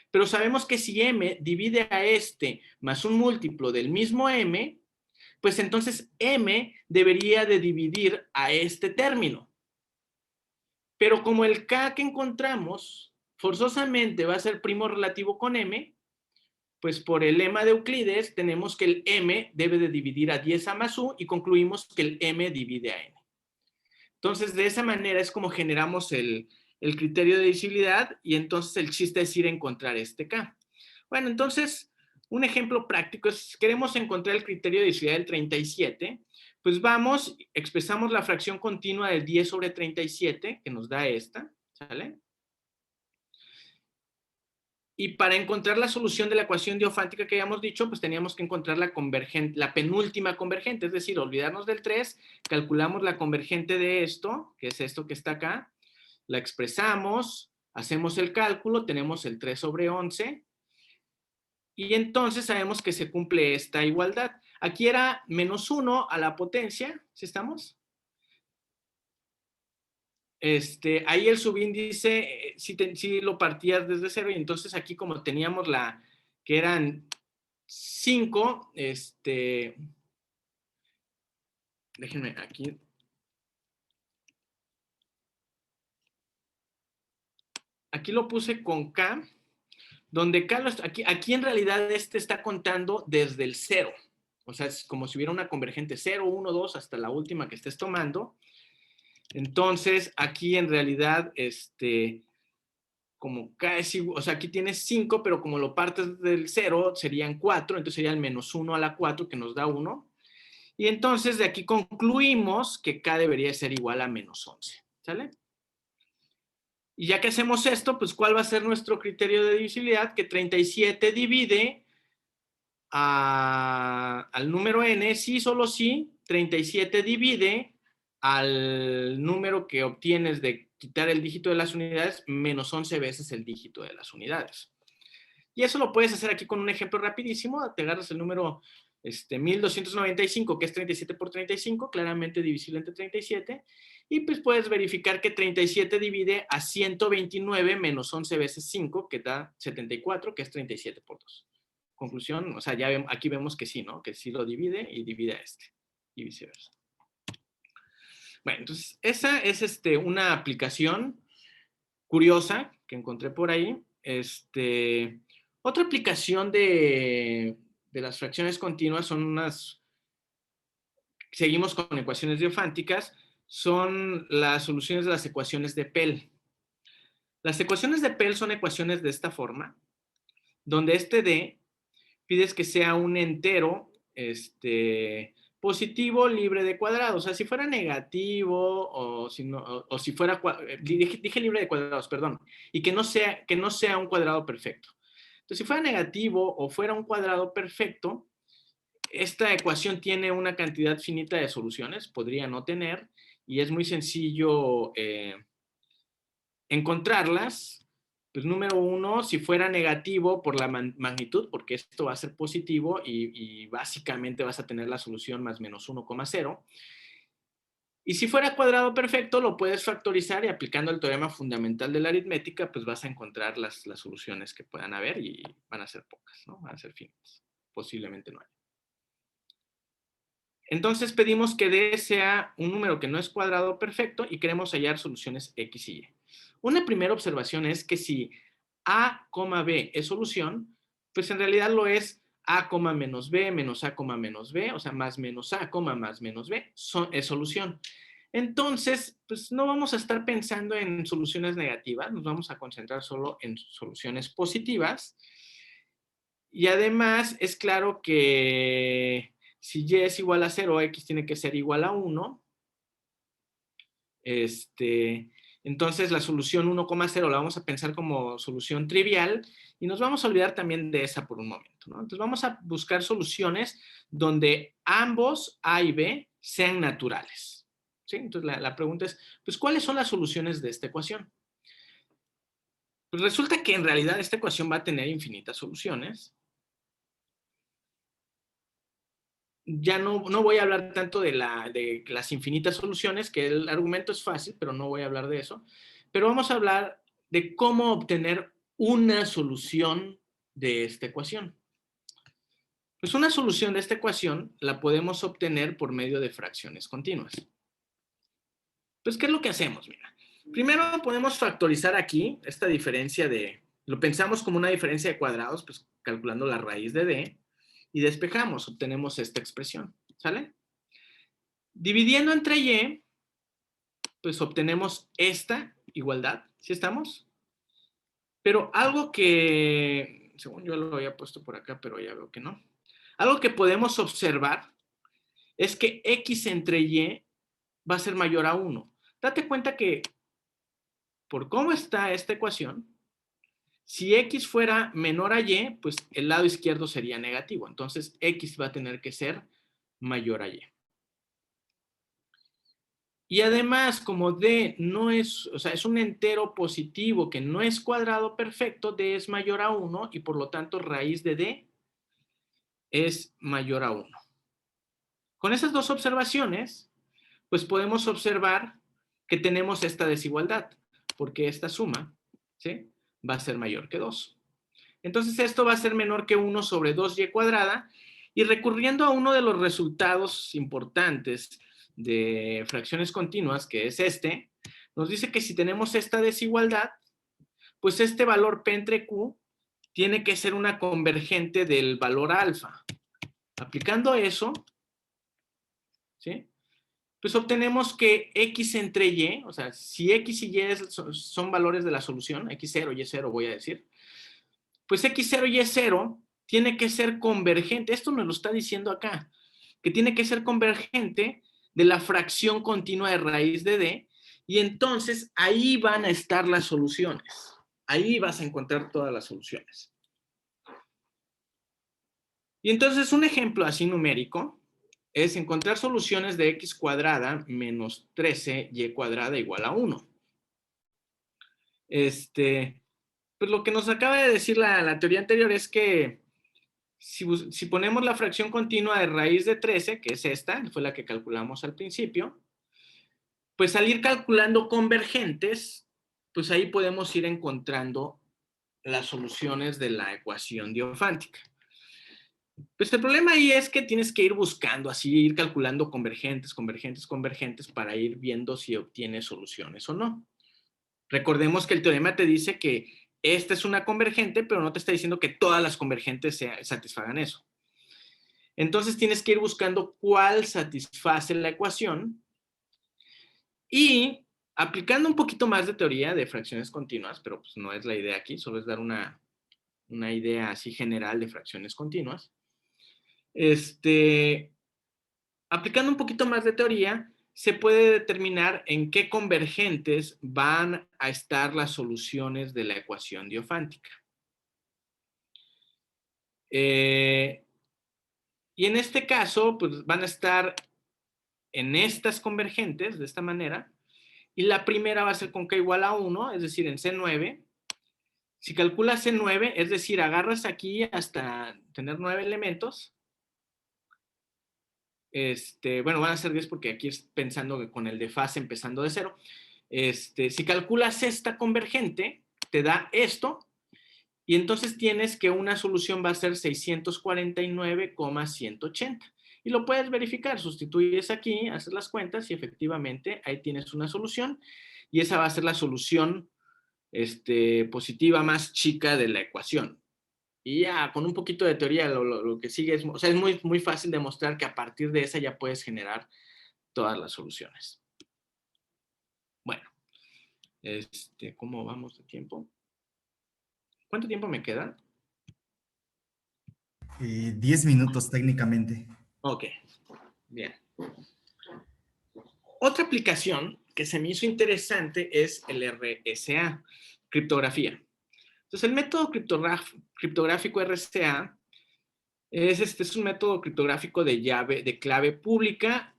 Pero sabemos que si M divide a este más un múltiplo del mismo M, pues entonces M debería de dividir a este término. Pero como el K que encontramos forzosamente va a ser primo relativo con M, pues por el lema de Euclides tenemos que el M debe de dividir a 10A más U y concluimos que el M divide a N. Entonces, de esa manera es como generamos el criterio de divisibilidad y entonces el chiste es ir a encontrar este K. Bueno, entonces, un ejemplo práctico es, queremos encontrar el criterio de divisibilidad del 37, pues vamos, expresamos la fracción continua del 10 sobre 37, que nos da esta, ¿sale? Y para encontrar la solución de la ecuación diofántica que habíamos dicho, pues teníamos que encontrar la penúltima convergente, es decir, olvidarnos del 3, calculamos la convergente de esto, que es esto que está acá, la expresamos, hacemos el cálculo, tenemos el 3 sobre 11, y entonces sabemos que se cumple esta igualdad. Aquí era menos 1 a la potencia, ¿sí estamos? Ahí el subíndice, sí lo partías desde 0, y entonces aquí como teníamos que eran 5, déjenme aquí. Aquí lo puse con K, donde K, aquí en realidad está contando desde el 0. O sea, es como si hubiera una convergente 0, 1, 2, hasta la última que estés tomando. Entonces, aquí en realidad, como K es igual, o sea, aquí tienes 5, pero como lo partes del 0, serían 4, entonces sería el menos 1 a la 4, que nos da 1. Y entonces de aquí concluimos que K debería ser igual a menos 11, ¿sale? Y ya que hacemos esto, pues ¿cuál va a ser nuestro criterio de divisibilidad? Que 37 divide al número n, sí, solo sí, 37 divide al número que obtienes de quitar el dígito de las unidades menos 11 veces el dígito de las unidades. Y eso lo puedes hacer aquí con un ejemplo rapidísimo. Te agarras el número 1295, que es 37 por 35, claramente divisible entre 37, y pues puedes verificar que 37 divide a 129 menos 11 veces 5, que da 74, que es 37 por 2. Conclusión, o sea, aquí vemos que sí, ¿no? Que sí lo divide y divide a este, y viceversa. Bueno, entonces, esa es una aplicación curiosa que encontré por ahí. Otra aplicación de las fracciones continuas son seguimos con ecuaciones diofánticas, son las soluciones de las ecuaciones de Pell. Las ecuaciones de Pell son ecuaciones de esta forma, donde D pides que sea un entero positivo libre de cuadrados. O sea, si fuera negativo o si fuera, dije libre de cuadrados, perdón, y que no sea un cuadrado perfecto. Entonces, si fuera negativo o fuera un cuadrado perfecto, esta ecuación tiene una cantidad finita de soluciones, podría no tener, y es muy sencillo encontrarlas. Pues número 1, si fuera negativo por la magnitud, porque esto va a ser positivo y básicamente vas a tener la solución más menos 1,0. Y si fuera cuadrado perfecto, lo puedes factorizar y aplicando el teorema fundamental de la aritmética, pues vas a encontrar las soluciones que puedan haber y van a ser pocas, ¿no? Van a ser finitas. Posiblemente no haya. Entonces pedimos que D sea un número que no es cuadrado perfecto y queremos hallar soluciones X y Y. Una primera observación es que si A, B es solución, pues en realidad lo es A, menos B, menos A, menos B, o sea, más menos A, más menos B, es solución. Entonces, pues no vamos a estar pensando en soluciones negativas, nos vamos a concentrar solo en soluciones positivas. Y además es claro que si y es igual a 0, x tiene que ser igual a 1. Entonces la solución 1,0 la vamos a pensar como solución trivial y nos vamos a olvidar también de esa por un momento, ¿no? Entonces vamos a buscar soluciones donde ambos A y B sean naturales, ¿sí? Entonces la pregunta es, pues, ¿cuáles son las soluciones de esta ecuación? Pues resulta que en realidad esta ecuación va a tener infinitas soluciones. Ya no voy a hablar tanto de las infinitas soluciones, que el argumento es fácil, pero no voy a hablar de eso. Pero vamos a hablar de cómo obtener una solución de esta ecuación. Pues una solución de esta ecuación la podemos obtener por medio de fracciones continuas. Pues, ¿qué es lo que hacemos? Mira, primero podemos factorizar aquí esta diferencia lo pensamos como una diferencia de cuadrados, pues calculando la raíz de d, y despejamos, obtenemos esta expresión, ¿sale? Dividiendo entre y, pues obtenemos esta igualdad, ¿sí estamos? Pero algo que, según yo lo había puesto por acá, pero ya veo que no. Algo que podemos observar es que x entre y va a ser mayor a 1. Date cuenta que, por cómo está esta ecuación, si x fuera menor a y, pues el lado izquierdo sería negativo. Entonces, x va a tener que ser mayor a y. Y además, como d no es, o sea, es un entero positivo que no es cuadrado perfecto, d es mayor a 1 y por lo tanto raíz de d es mayor a 1. Con esas dos observaciones, pues podemos observar que tenemos esta desigualdad, porque esta suma, ¿sí?, va a ser mayor que 2. Entonces esto va a ser menor que 1 sobre 2y cuadrada, y recurriendo a uno de los resultados importantes de fracciones continuas, que es nos dice que si tenemos esta desigualdad, pues este valor P entre Q tiene que ser una convergente del valor alfa. Aplicando eso, ¿sí?, pues obtenemos que x entre y, o sea, si x y y son valores de la solución, x0, y0 voy a decir, pues x0 y y0 tiene que ser convergente, esto nos lo está diciendo acá, que tiene que ser convergente de la fracción continua de raíz de d, y entonces ahí van a estar las soluciones. Ahí vas a encontrar todas las soluciones. Y entonces un ejemplo así numérico es encontrar soluciones de x cuadrada menos 13y cuadrada igual a 1. Pues lo que nos acaba de decir la teoría anterior es que si ponemos la fracción continua de raíz de 13, que es esta, fue la que calculamos al principio, pues al ir calculando convergentes, pues ahí podemos ir encontrando las soluciones de la ecuación diofántica. Pues el problema ahí es que tienes que ir buscando, así ir calculando convergentes, convergentes, convergentes para ir viendo si obtienes soluciones o no. Recordemos que el teorema te dice que esta es una convergente, pero no te está diciendo que todas las convergentes satisfagan eso. Entonces tienes que ir buscando cuál satisface la ecuación y aplicando un poquito más de teoría de fracciones continuas, pero pues no es la idea aquí, solo es dar una idea así general de fracciones continuas. Aplicando un poquito más de teoría, se puede determinar en qué convergentes van a estar las soluciones de la ecuación diofántica. Y en este caso, pues van a estar en estas convergentes, de esta manera, y la primera va a ser con k igual a 1, es decir, en C9. Si calculas C9, es decir, agarras aquí hasta tener 9 elementos. Bueno, van a ser 10 porque aquí es pensando que con el de fase empezando de 0. Si calculas esta convergente, te da esto, y entonces tienes que una solución va a ser 649,180. Y lo puedes verificar, sustituyes aquí, haces las cuentas y efectivamente ahí tienes una solución, y esa va a ser la solución positiva más chica de la ecuación. Y ya, con un poquito de teoría, lo que sigue es, o sea, es muy, muy fácil demostrar que a partir de esa ya puedes generar todas las soluciones. ¿Cómo vamos de tiempo? ¿Cuánto tiempo me queda? 10 minutos técnicamente. Ok, bien. Otra aplicación que se me hizo interesante es el RSA, criptografía. Entonces, el método criptográfico RSA es un método criptográfico de clave pública.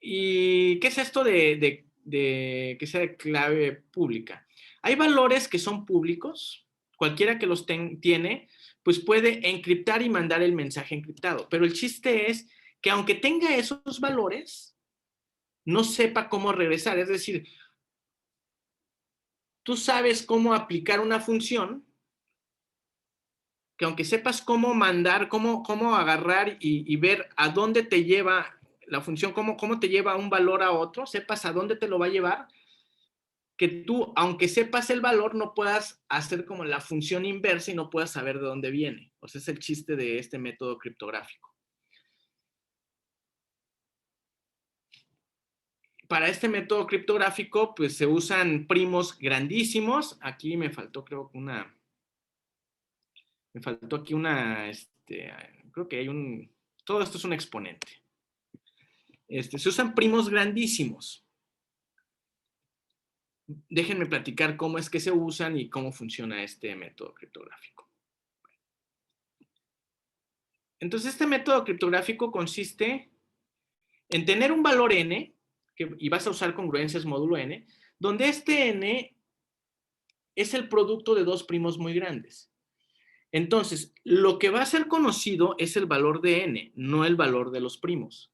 ¿Y qué es esto de que sea de clave pública? Hay valores que son públicos, cualquiera que los tiene, pues puede encriptar y mandar el mensaje encriptado. Pero el chiste es que aunque tenga esos valores, no sepa cómo regresar. Es decir, tú sabes cómo aplicar una función, que aunque sepas cómo mandar, cómo agarrar y ver a dónde te lleva la función, cómo te lleva un valor a otro, sepas a dónde te lo va a llevar, que tú, aunque sepas el valor, no puedas hacer como la función inversa y no puedas saber de dónde viene. O sea, es el chiste de este método criptográfico. Para este método criptográfico, pues se usan primos grandísimos. Aquí me faltó, creo que me faltó aquí creo que hay todo esto es un exponente. Se usan primos grandísimos. Déjenme platicar cómo es que se usan y cómo funciona este método criptográfico. Entonces, este método criptográfico consiste en tener un valor n, y vas a usar congruencias módulo n, donde este n es el producto de dos primos muy grandes. Entonces, lo que va a ser conocido es el valor de n, no el valor de los primos.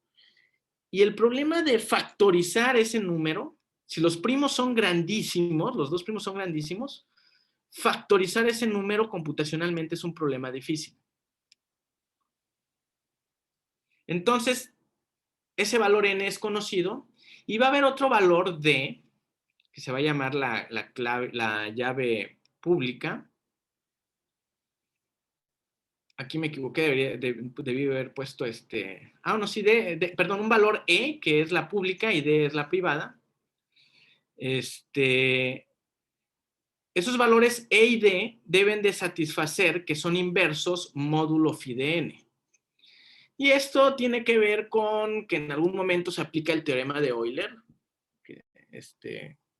Y el problema de factorizar ese número, si los primos son grandísimos, los dos primos son grandísimos, factorizar ese número computacionalmente es un problema difícil. Entonces, ese valor n es conocido y va a haber otro valor d, que se va a llamar la llave pública. Aquí me equivoqué, debí haber puesto no, sí, perdón, un valor e, que es la pública, y d es la privada. Esos valores e y d deben de satisfacer que son inversos módulo phi de n. Y esto tiene que ver con que en algún momento se aplica el teorema de Euler,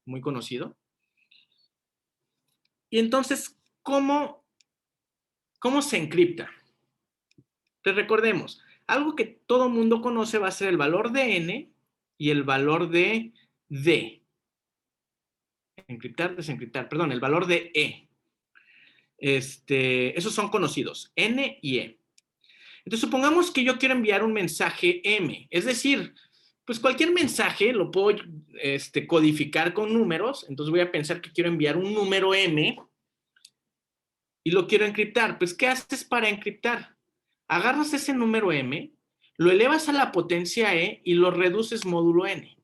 muy conocido. Y entonces, ¿cómo se encripta? Pues recordemos, algo que todo mundo conoce va a ser el valor de n y el valor de d. Encriptar, desencriptar, perdón, el valor de e. Esos son conocidos, n y e. Entonces, supongamos que yo quiero enviar un mensaje m, es decir, pues cualquier mensaje lo puedo codificar con números. Entonces voy a pensar que quiero enviar un número m y lo quiero encriptar. Pues, ¿qué haces para encriptar? Agarras ese número m, lo elevas a la potencia e y lo reduces módulo n.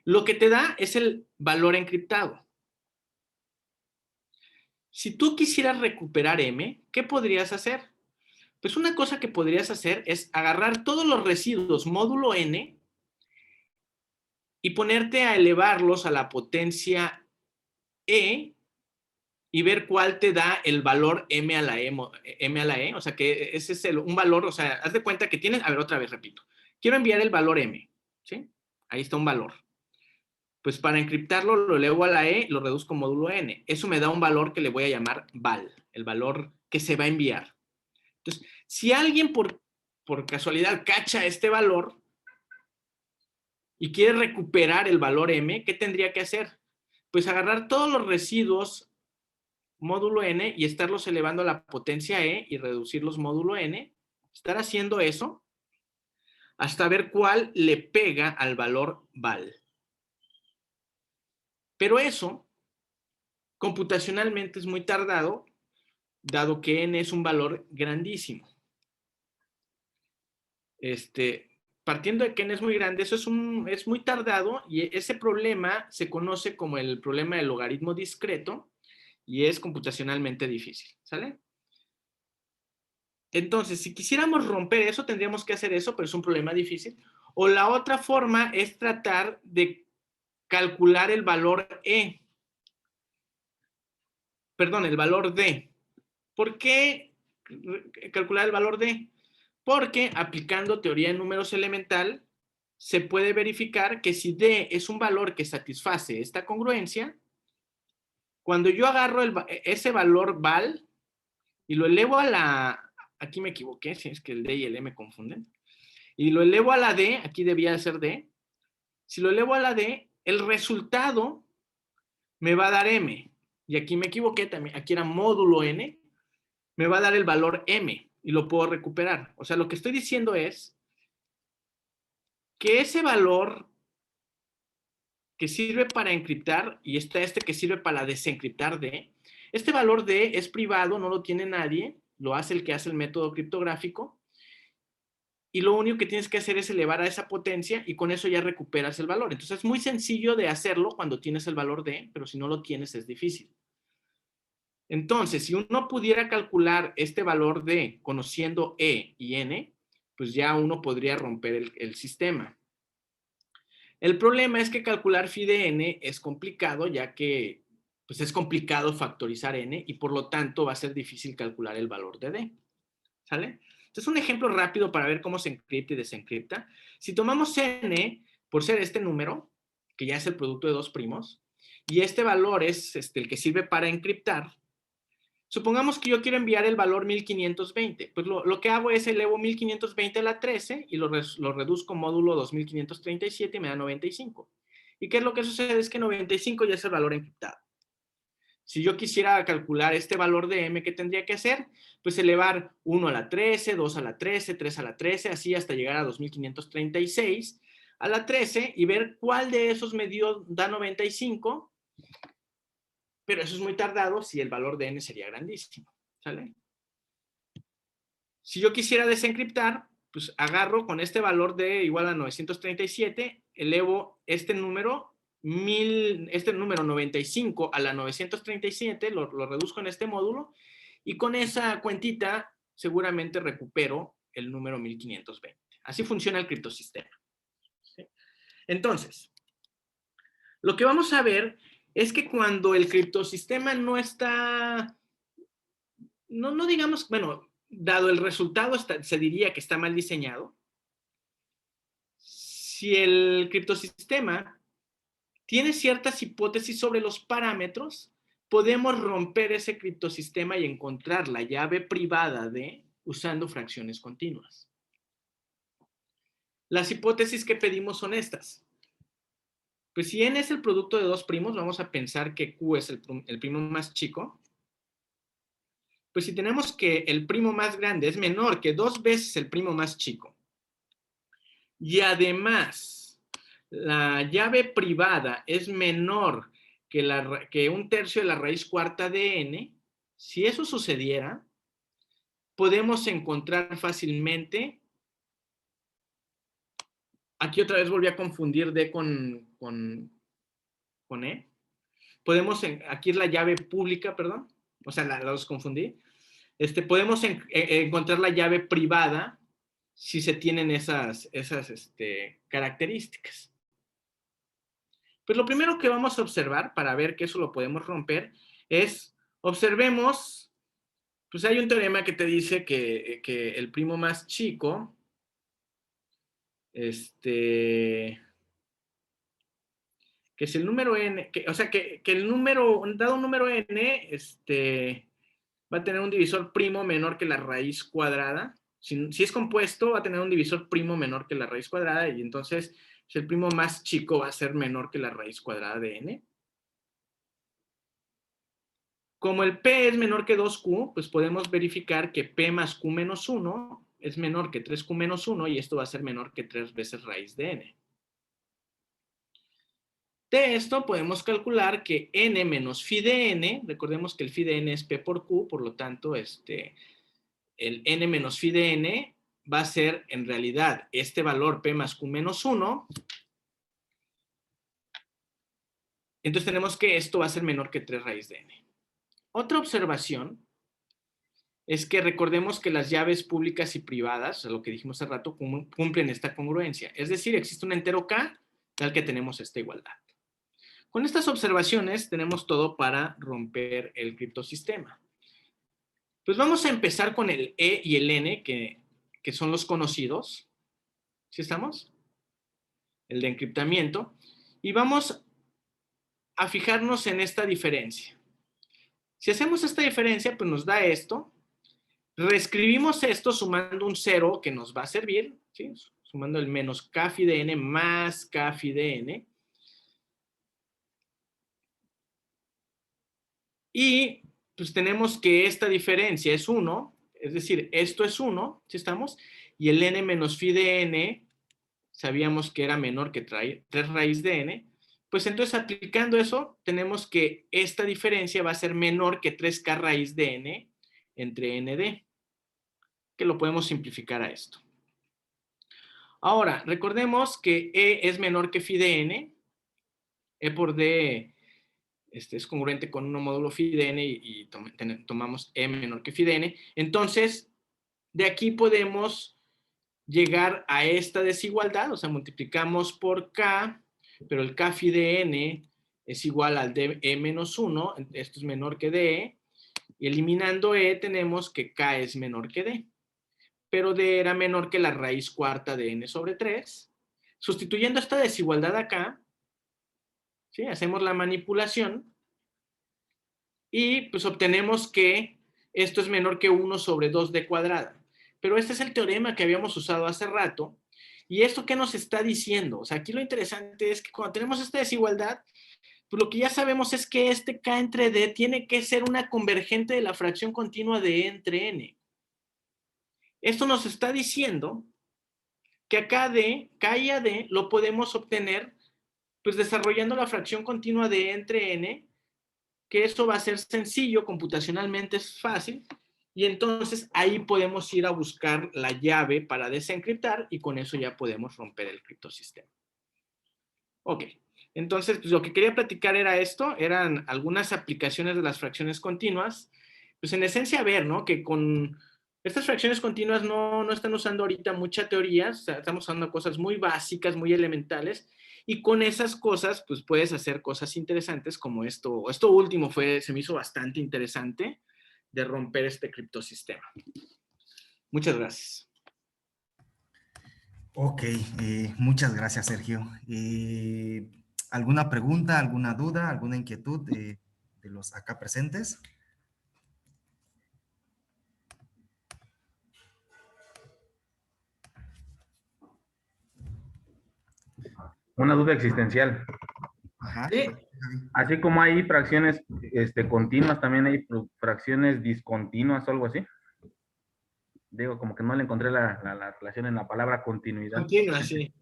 Lo que te da es el valor encriptado. Si tú quisieras recuperar m, ¿qué podrías hacer? Pues una cosa que podrías hacer es agarrar todos los residuos módulo n y ponerte a elevarlos a la potencia e y ver cuál te da el valor m a la e, o sea que ese es un valor, o sea, haz de cuenta que tienes, a ver, otra vez repito, quiero enviar el valor m, ¿sí? Ahí está un valor. Pues para encriptarlo lo elevo a la e, lo reduzco módulo n. Eso me da un valor que le voy a llamar val, el valor que se va a enviar. Entonces, si alguien por casualidad cacha este valor y quiere recuperar el valor m, ¿qué tendría que hacer? Pues agarrar todos los residuos módulo n y estarlos elevando a la potencia e y reducirlos módulo n, estar haciendo eso hasta ver cuál le pega al valor val. Pero eso computacionalmente es muy tardado, dado que n es un valor grandísimo. Partiendo de que n es muy grande, eso es muy tardado, y ese problema se conoce como el problema del logaritmo discreto y es computacionalmente difícil, ¿sale? Entonces, si quisiéramos romper eso, tendríamos que hacer eso, pero es un problema difícil. O la otra forma es tratar de calcular el valor E. Perdón, el valor D. ¿Por qué calcular el valor D? Porque aplicando teoría de números elemental, se puede verificar que si D es un valor que satisface esta congruencia, cuando yo agarro ese valor val y lo elevo a la... Aquí me equivoqué, si es que el D y el E me confunden. Y lo elevo a la D, aquí debía ser D. Si lo elevo a la D, el resultado me va a dar M. Y aquí me equivoqué también, aquí era módulo N, me va a dar el valor M y lo puedo recuperar. O sea, lo que estoy diciendo es que ese valor que sirve para encriptar, y está este que sirve para desencriptar D, este valor D es privado, no lo tiene nadie, lo hace el que hace el método criptográfico, y lo único que tienes que hacer es elevar a esa potencia y con eso ya recuperas el valor. Entonces es muy sencillo de hacerlo cuando tienes el valor D, pero si no lo tienes es difícil. Entonces, si uno pudiera calcular este valor D conociendo E y N, pues ya uno podría romper el sistema. El problema es que calcular phi de N es complicado, ya que pues es complicado factorizar N y por lo tanto va a ser difícil calcular el valor de D. ¿Sale? Entonces, un ejemplo rápido para ver cómo se encripta y desencripta. Si tomamos N por ser este número, que ya es el producto de dos primos, y este valor es el que sirve para encriptar, supongamos que yo quiero enviar el valor 1520. Pues lo que hago es elevo 1520 a la 13 y lo reduzco módulo 2537 y me da 95. ¿Y qué es lo que sucede? Es que 95 ya es el valor encriptado. Si yo quisiera calcular este valor de M, ¿qué tendría que hacer? Pues elevar 1 a la 13, 2 a la 13, 3 a la 13, así hasta llegar a 2536 a la 13 y ver cuál de esos me da 95. Pero eso es muy tardado si el valor de N sería grandísimo. ¿Sale? Si yo quisiera desencriptar, pues agarro con este valor de igual a 937, elevo este número 95 a la 937, lo reduzco en este módulo y con esa cuentita seguramente recupero el número 1520. Así funciona el criptosistema. ¿Sí? Entonces, lo que vamos a ver es que cuando el criptosistema no está, no digamos, bueno, dado el resultado, se diría que está mal diseñado. Si el criptosistema tiene ciertas hipótesis sobre los parámetros, podemos romper ese criptosistema y encontrar la llave privada de usando fracciones continuas. Las hipótesis que pedimos son estas. Pues si n es el producto de dos primos, vamos a pensar que q es el primo más chico. Pues si tenemos que el primo más grande es menor que 2 veces el primo más chico, y además la llave privada es menor que un tercio de la raíz cuarta de n, si eso sucediera, podemos encontrar fácilmente, aquí otra vez volví a confundir D con E, aquí es la llave pública, perdón, o sea, los confundí. Podemos encontrar la llave privada si se tienen esas características. Pues lo primero que vamos a observar para ver que eso lo podemos romper es, observemos, pues hay un teorema que te dice que el primo más chico, que es el número n, o sea, que el número, dado un número n, va a tener un divisor primo menor que la raíz cuadrada. Si es compuesto, va a tener un divisor primo menor que la raíz cuadrada y entonces el primo más chico va a ser menor que la raíz cuadrada de n. Como el p es menor que 2q, pues podemos verificar que p más q menos 1 es menor que 3q menos 1 y esto va a ser menor que 3 veces raíz de n. De esto podemos calcular que n menos phi de n, recordemos que el phi de n es p por q, por lo tanto, el n menos phi de n va a ser en realidad este valor p más q menos 1. Entonces tenemos que esto va a ser menor que 3 raíz de n. Otra observación es que recordemos que las llaves públicas y privadas, lo que dijimos hace rato, cumplen esta congruencia. Es decir, existe un entero k tal que tenemos esta igualdad. Con estas observaciones tenemos todo para romper el criptosistema. Pues vamos a empezar con el E y el N, que son los conocidos. ¿Sí estamos? El de encriptamiento. Y vamos a fijarnos en esta diferencia. Si hacemos esta diferencia, pues nos da esto. Reescribimos esto sumando un 0 que nos va a servir, ¿sí? Sumando el menos K phi de N más K phi de N. Y pues tenemos que esta diferencia es 1, es decir, esto es 1, ¿sí estamos? Y el N menos phi de N, sabíamos que era menor que 3 raíz de N, pues entonces aplicando eso, tenemos que esta diferencia va a ser menor que 3K raíz de N entre ND, que lo podemos simplificar a esto. Ahora, recordemos que E es menor que phi de N, E por D es congruente con 1 módulo phi de N y tomamos E menor que phi de N. Entonces, de aquí podemos llegar a esta desigualdad, o sea, multiplicamos por K, pero el K phi de N es igual al de E menos 1, esto es menor que DE, y eliminando E tenemos que K es menor que D, pero D era menor que la raíz cuarta de N sobre 3. Sustituyendo esta desigualdad acá, ¿sí? Hacemos la manipulación y pues obtenemos que esto es menor que 1 sobre 2D cuadrada. Pero este es el teorema que habíamos usado hace rato. ¿Y esto qué nos está diciendo? O sea, aquí lo interesante es que cuando tenemos esta desigualdad, pues lo que ya sabemos es que este K entre D tiene que ser una convergente de la fracción continua de E entre N. Esto nos está diciendo que acá D, K y AD lo podemos obtener pues desarrollando la fracción continua de E entre N, que eso va a ser sencillo, computacionalmente es fácil, y entonces ahí podemos ir a buscar la llave para desencriptar y con eso ya podemos romper el criptosistema. Ok, entonces pues lo que quería platicar era esto, eran algunas aplicaciones de las fracciones continuas, pues en esencia ver, ¿no? Que con estas fracciones continuas no están usando ahorita mucha teoría, o sea, estamos usando cosas muy básicas, muy elementales, y con esas cosas, pues puedes hacer cosas interesantes como esto. Esto último se me hizo bastante interesante de romper este criptosistema. Muchas gracias. Ok, muchas gracias, Sergio. ¿Alguna pregunta, alguna duda, alguna inquietud de los acá presentes? Una duda existencial. Ajá. Sí. Así como hay fracciones continuas, también hay fracciones discontinuas o algo así. Digo, como que no le encontré la relación en la palabra continuidad. Continua, sí.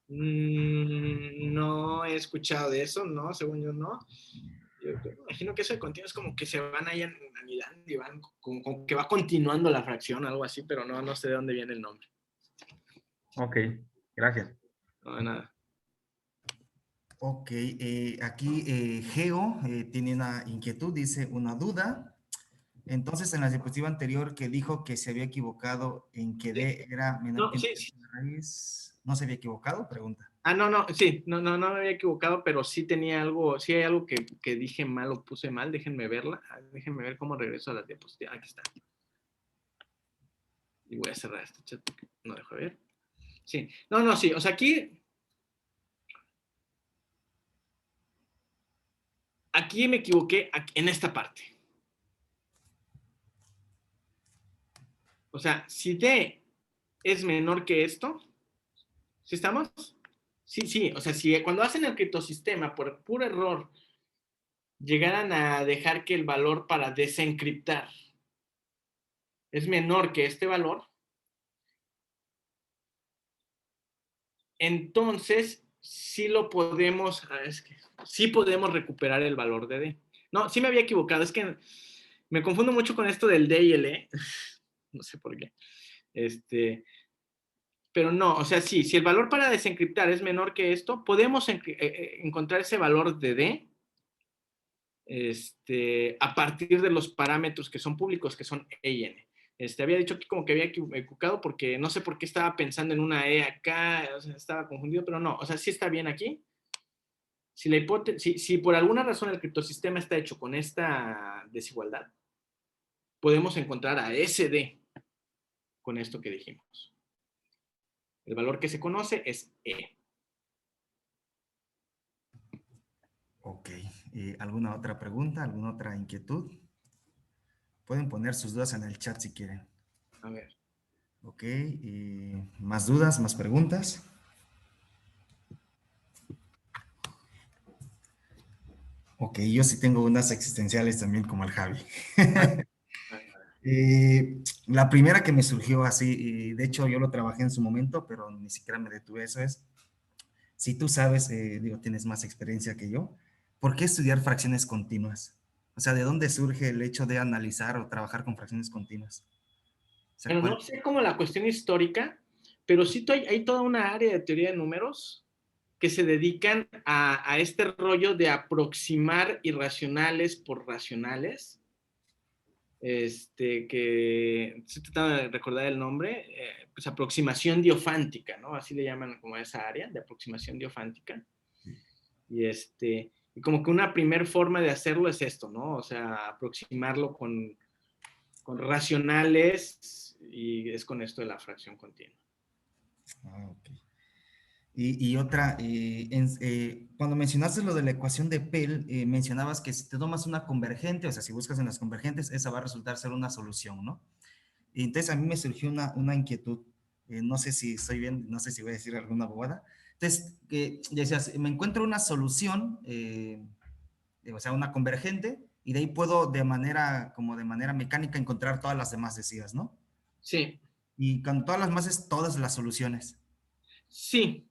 No he escuchado de eso, ¿no? Según yo, no. Yo me imagino que eso de continuo es como que se van ahí anidando y van como que va continuando la fracción, algo así, pero no sé de dónde viene el nombre. Ok, gracias. No, de nada. Ok, aquí Geo tiene una inquietud, dice una duda. Entonces, en la diapositiva anterior que dijo que se había equivocado en que D era menor No, que sí. la raíz, ¿no se había equivocado? Pregunta. No, sí, no me había equivocado, pero sí tenía algo, sí hay algo que dije mal o puse mal, déjenme verla, déjenme ver cómo regreso a la diapositiva, aquí está. Y voy a cerrar este chat porque no dejo de ver. Sí, sí, o sea, aquí me equivoqué en esta parte. O sea, si D es menor que esto, ¿sí estamos? Sí, o sea, si cuando hacen el criptosistema por puro error llegaran a dejar que el valor para desencriptar es menor que este valor, entonces sí lo podemos, sí podemos recuperar el valor de D. No, sí me había equivocado, es que me confundo mucho con esto del D y el E, no sé por qué. Pero no, o sea, sí, si el valor para desencriptar es menor que esto, podemos encontrar ese valor de D a partir de los parámetros que son públicos, que son E y N. Había dicho aquí como que había equivocado porque no sé por qué estaba pensando en una E acá, o sea, estaba confundido, pero no, o sea, sí está bien aquí. si por alguna razón el criptosistema está hecho con esta desigualdad, podemos encontrar a SD con esto que dijimos. El valor que se conoce es E. Ok. ¿Alguna otra pregunta? ¿Alguna otra inquietud? Pueden poner sus dudas en el chat si quieren. A ver. Ok. ¿Más dudas? ¿Más preguntas? Ok, yo sí tengo unas existenciales también como el Javi. La primera que me surgió así, y de hecho yo lo trabajé en su momento, pero ni siquiera me detuve a eso, es, si tú sabes, digo, tienes más experiencia que yo, ¿por qué estudiar fracciones continuas? O sea, ¿de dónde surge el hecho de analizar o trabajar con fracciones continuas? O sea, Bueno, no sé cómo la cuestión histórica, pero sí hay toda una área de teoría de números que se dedican a este rollo de aproximar irracionales por racionales. Que estoy tratando de recordar el nombre, pues aproximación diofántica, ¿no? Así le llaman como a esa área de aproximación diofántica. Y como que una primer forma de hacerlo es esto, ¿no? O sea, aproximarlo con racionales y es con esto de la fracción continua. Ok. Y otra, cuando mencionaste lo de la ecuación de Pell, mencionabas que si te tomas una convergente, o sea, si buscas en las convergentes, esa va a resultar ser una solución, ¿no? Y entonces a mí me surgió una inquietud, no sé si estoy bien, no sé si voy a decir alguna bobada. Entonces, decías, me encuentro una solución, o sea, una convergente, y de ahí puedo como de manera mecánica encontrar todas las demás, decías, ¿no? Sí. Y con todas las demás es todas las soluciones. Sí.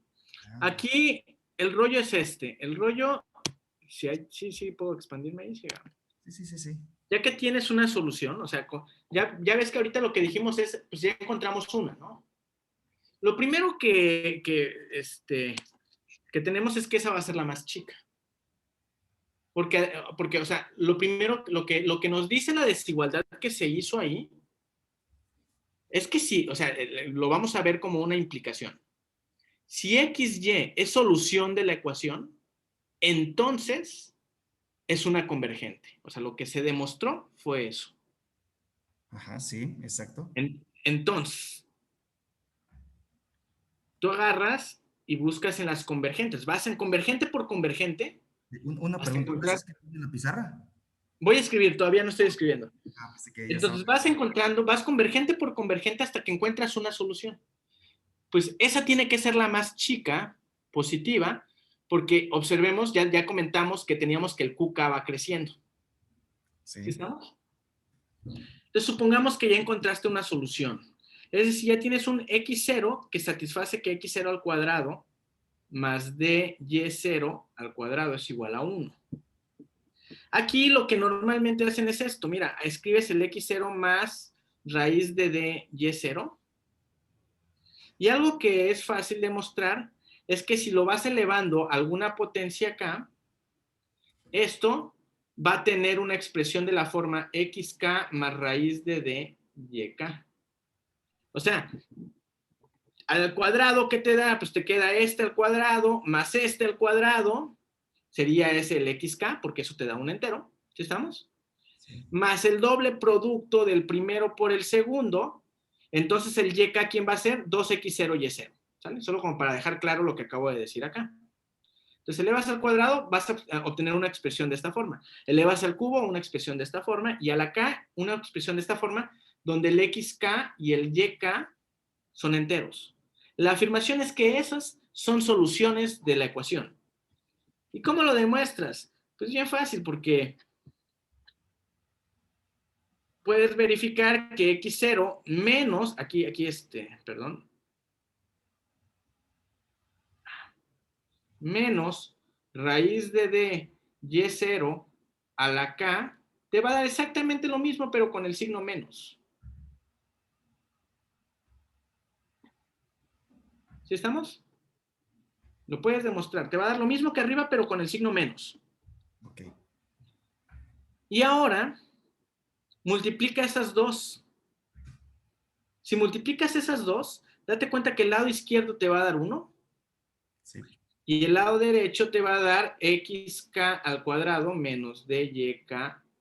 Aquí el rollo es este. El rollo, sí, puedo expandirme ahí. Sí. Ya que tienes una solución, o sea, ya ves que ahorita lo que dijimos es, pues ya encontramos una, ¿no? Lo primero que tenemos es que esa va a ser la más chica. Porque o sea, lo primero, lo que nos dice la desigualdad que se hizo ahí, es que sí, o sea, lo vamos a ver como una implicación. Si XY es solución de la ecuación, entonces es una convergente. O sea, lo que se demostró fue eso. Ajá, sí, exacto. Entonces, tú agarras y buscas en las convergentes. Vas en convergente por convergente Una hasta pregunta, ¿puedes encontrar. escribir en la pizarra? Voy a escribir, todavía no estoy escribiendo. Ah, pues que ya estaba. Entonces vas convergente por convergente hasta que encuentras una solución. Pues esa tiene que ser la más chica, positiva, porque observemos, ya comentamos que teníamos que el QK va creciendo. ¿Sí Sí. estamos? Entonces supongamos que ya encontraste una solución. Es decir, ya tienes un x0 que satisface que x0 al cuadrado más dy0 al cuadrado es igual a 1. Aquí lo que normalmente hacen es esto. Mira, escribes el x0 más raíz de dy0. Y algo que es fácil de mostrar es que si lo vas elevando a alguna potencia acá, esto va a tener una expresión de la forma xk más raíz de dyk. O sea, al cuadrado, ¿qué te da? Pues te queda este al cuadrado más este al cuadrado, sería ese el xk, porque eso te da un entero, ¿sí estamos? Sí. Más el doble producto del primero por el segundo, entonces el yk, ¿quién va a ser? 2x0 y0, ¿sale? Solo como para dejar claro lo que acabo de decir acá. Entonces elevas al cuadrado, vas a obtener una expresión de esta forma. Elevas al cubo, una expresión de esta forma, y a la k, una expresión de esta forma, donde el xk y el yk son enteros. La afirmación es que esas son soluciones de la ecuación. ¿Y cómo lo demuestras? Pues bien fácil, porque puedes verificar que x0 menos, perdón, menos raíz de y0 a la k, te va a dar exactamente lo mismo, pero con el signo menos. ¿Sí estamos? Lo puedes demostrar. Te va a dar lo mismo que arriba, pero con el signo menos. Ok. Y ahora, multiplica esas dos. Si multiplicas esas dos, date cuenta que el lado izquierdo te va a dar 1. Sí. Y el lado derecho te va a dar xk al cuadrado menos dyk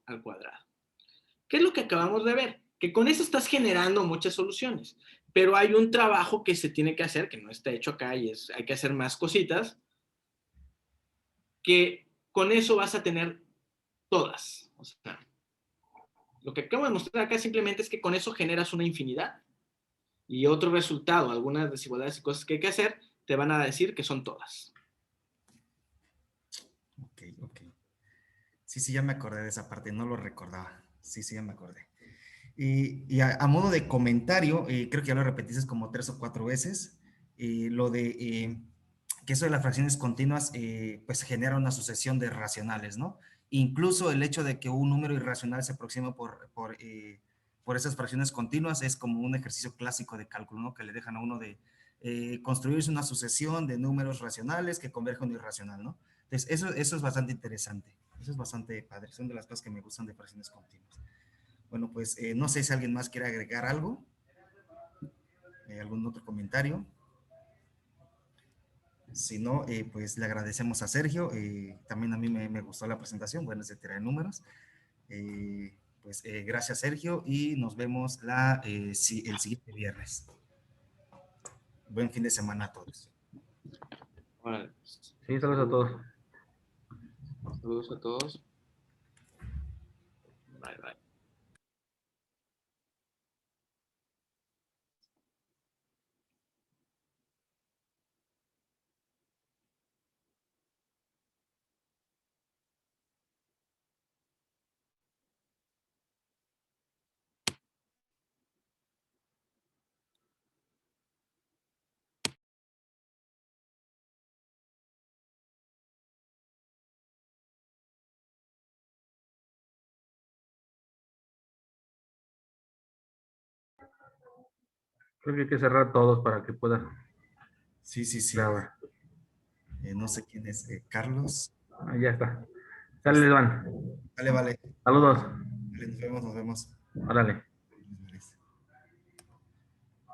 al cuadrado. ¿Qué es lo que acabamos de ver? Que con eso estás generando muchas soluciones, pero hay un trabajo que se tiene que hacer, que no está hecho acá y hay que hacer más cositas, que con eso vas a tener todas. O sea, lo que acabo de mostrar acá simplemente es que con eso generas una infinidad. Y otro resultado, algunas desigualdades y cosas que hay que hacer, te van a decir que son todas. Ok, ok. Sí, sí, ya me acordé de esa parte, no lo recordaba. Sí, sí, ya me acordé. Y a modo de comentario, creo que ya lo repetiste como 3 o 4 veces, lo de que eso de las fracciones continuas, pues genera una sucesión de racionales, ¿no? Incluso el hecho de que un número irracional se aproxime por esas fracciones continuas es como un ejercicio clásico de cálculo, ¿no? Que le dejan a uno de construirse una sucesión de números racionales que convergen en un irracional, ¿no? Entonces, eso es bastante interesante. Eso es bastante padre. Son de las cosas que me gustan de fracciones continuas. Bueno, pues no sé si alguien más quiere agregar algo, algún otro comentario. Si no, pues le agradecemos a Sergio. También a mí me gustó la presentación, bueno, etcétera de números. Pues gracias, Sergio, y nos vemos el siguiente viernes. Buen fin de semana a todos. Vale. Sí, saludos a todos. Saludos a todos. Bye, bye. Creo que hay que cerrar todos para que pueda Sí, sí, sí. grabar. No sé quién es, Carlos. Ah, ya está. Sale, Iván. Vale, vale. Saludos. Vale, nos vemos, nos vemos. Órale.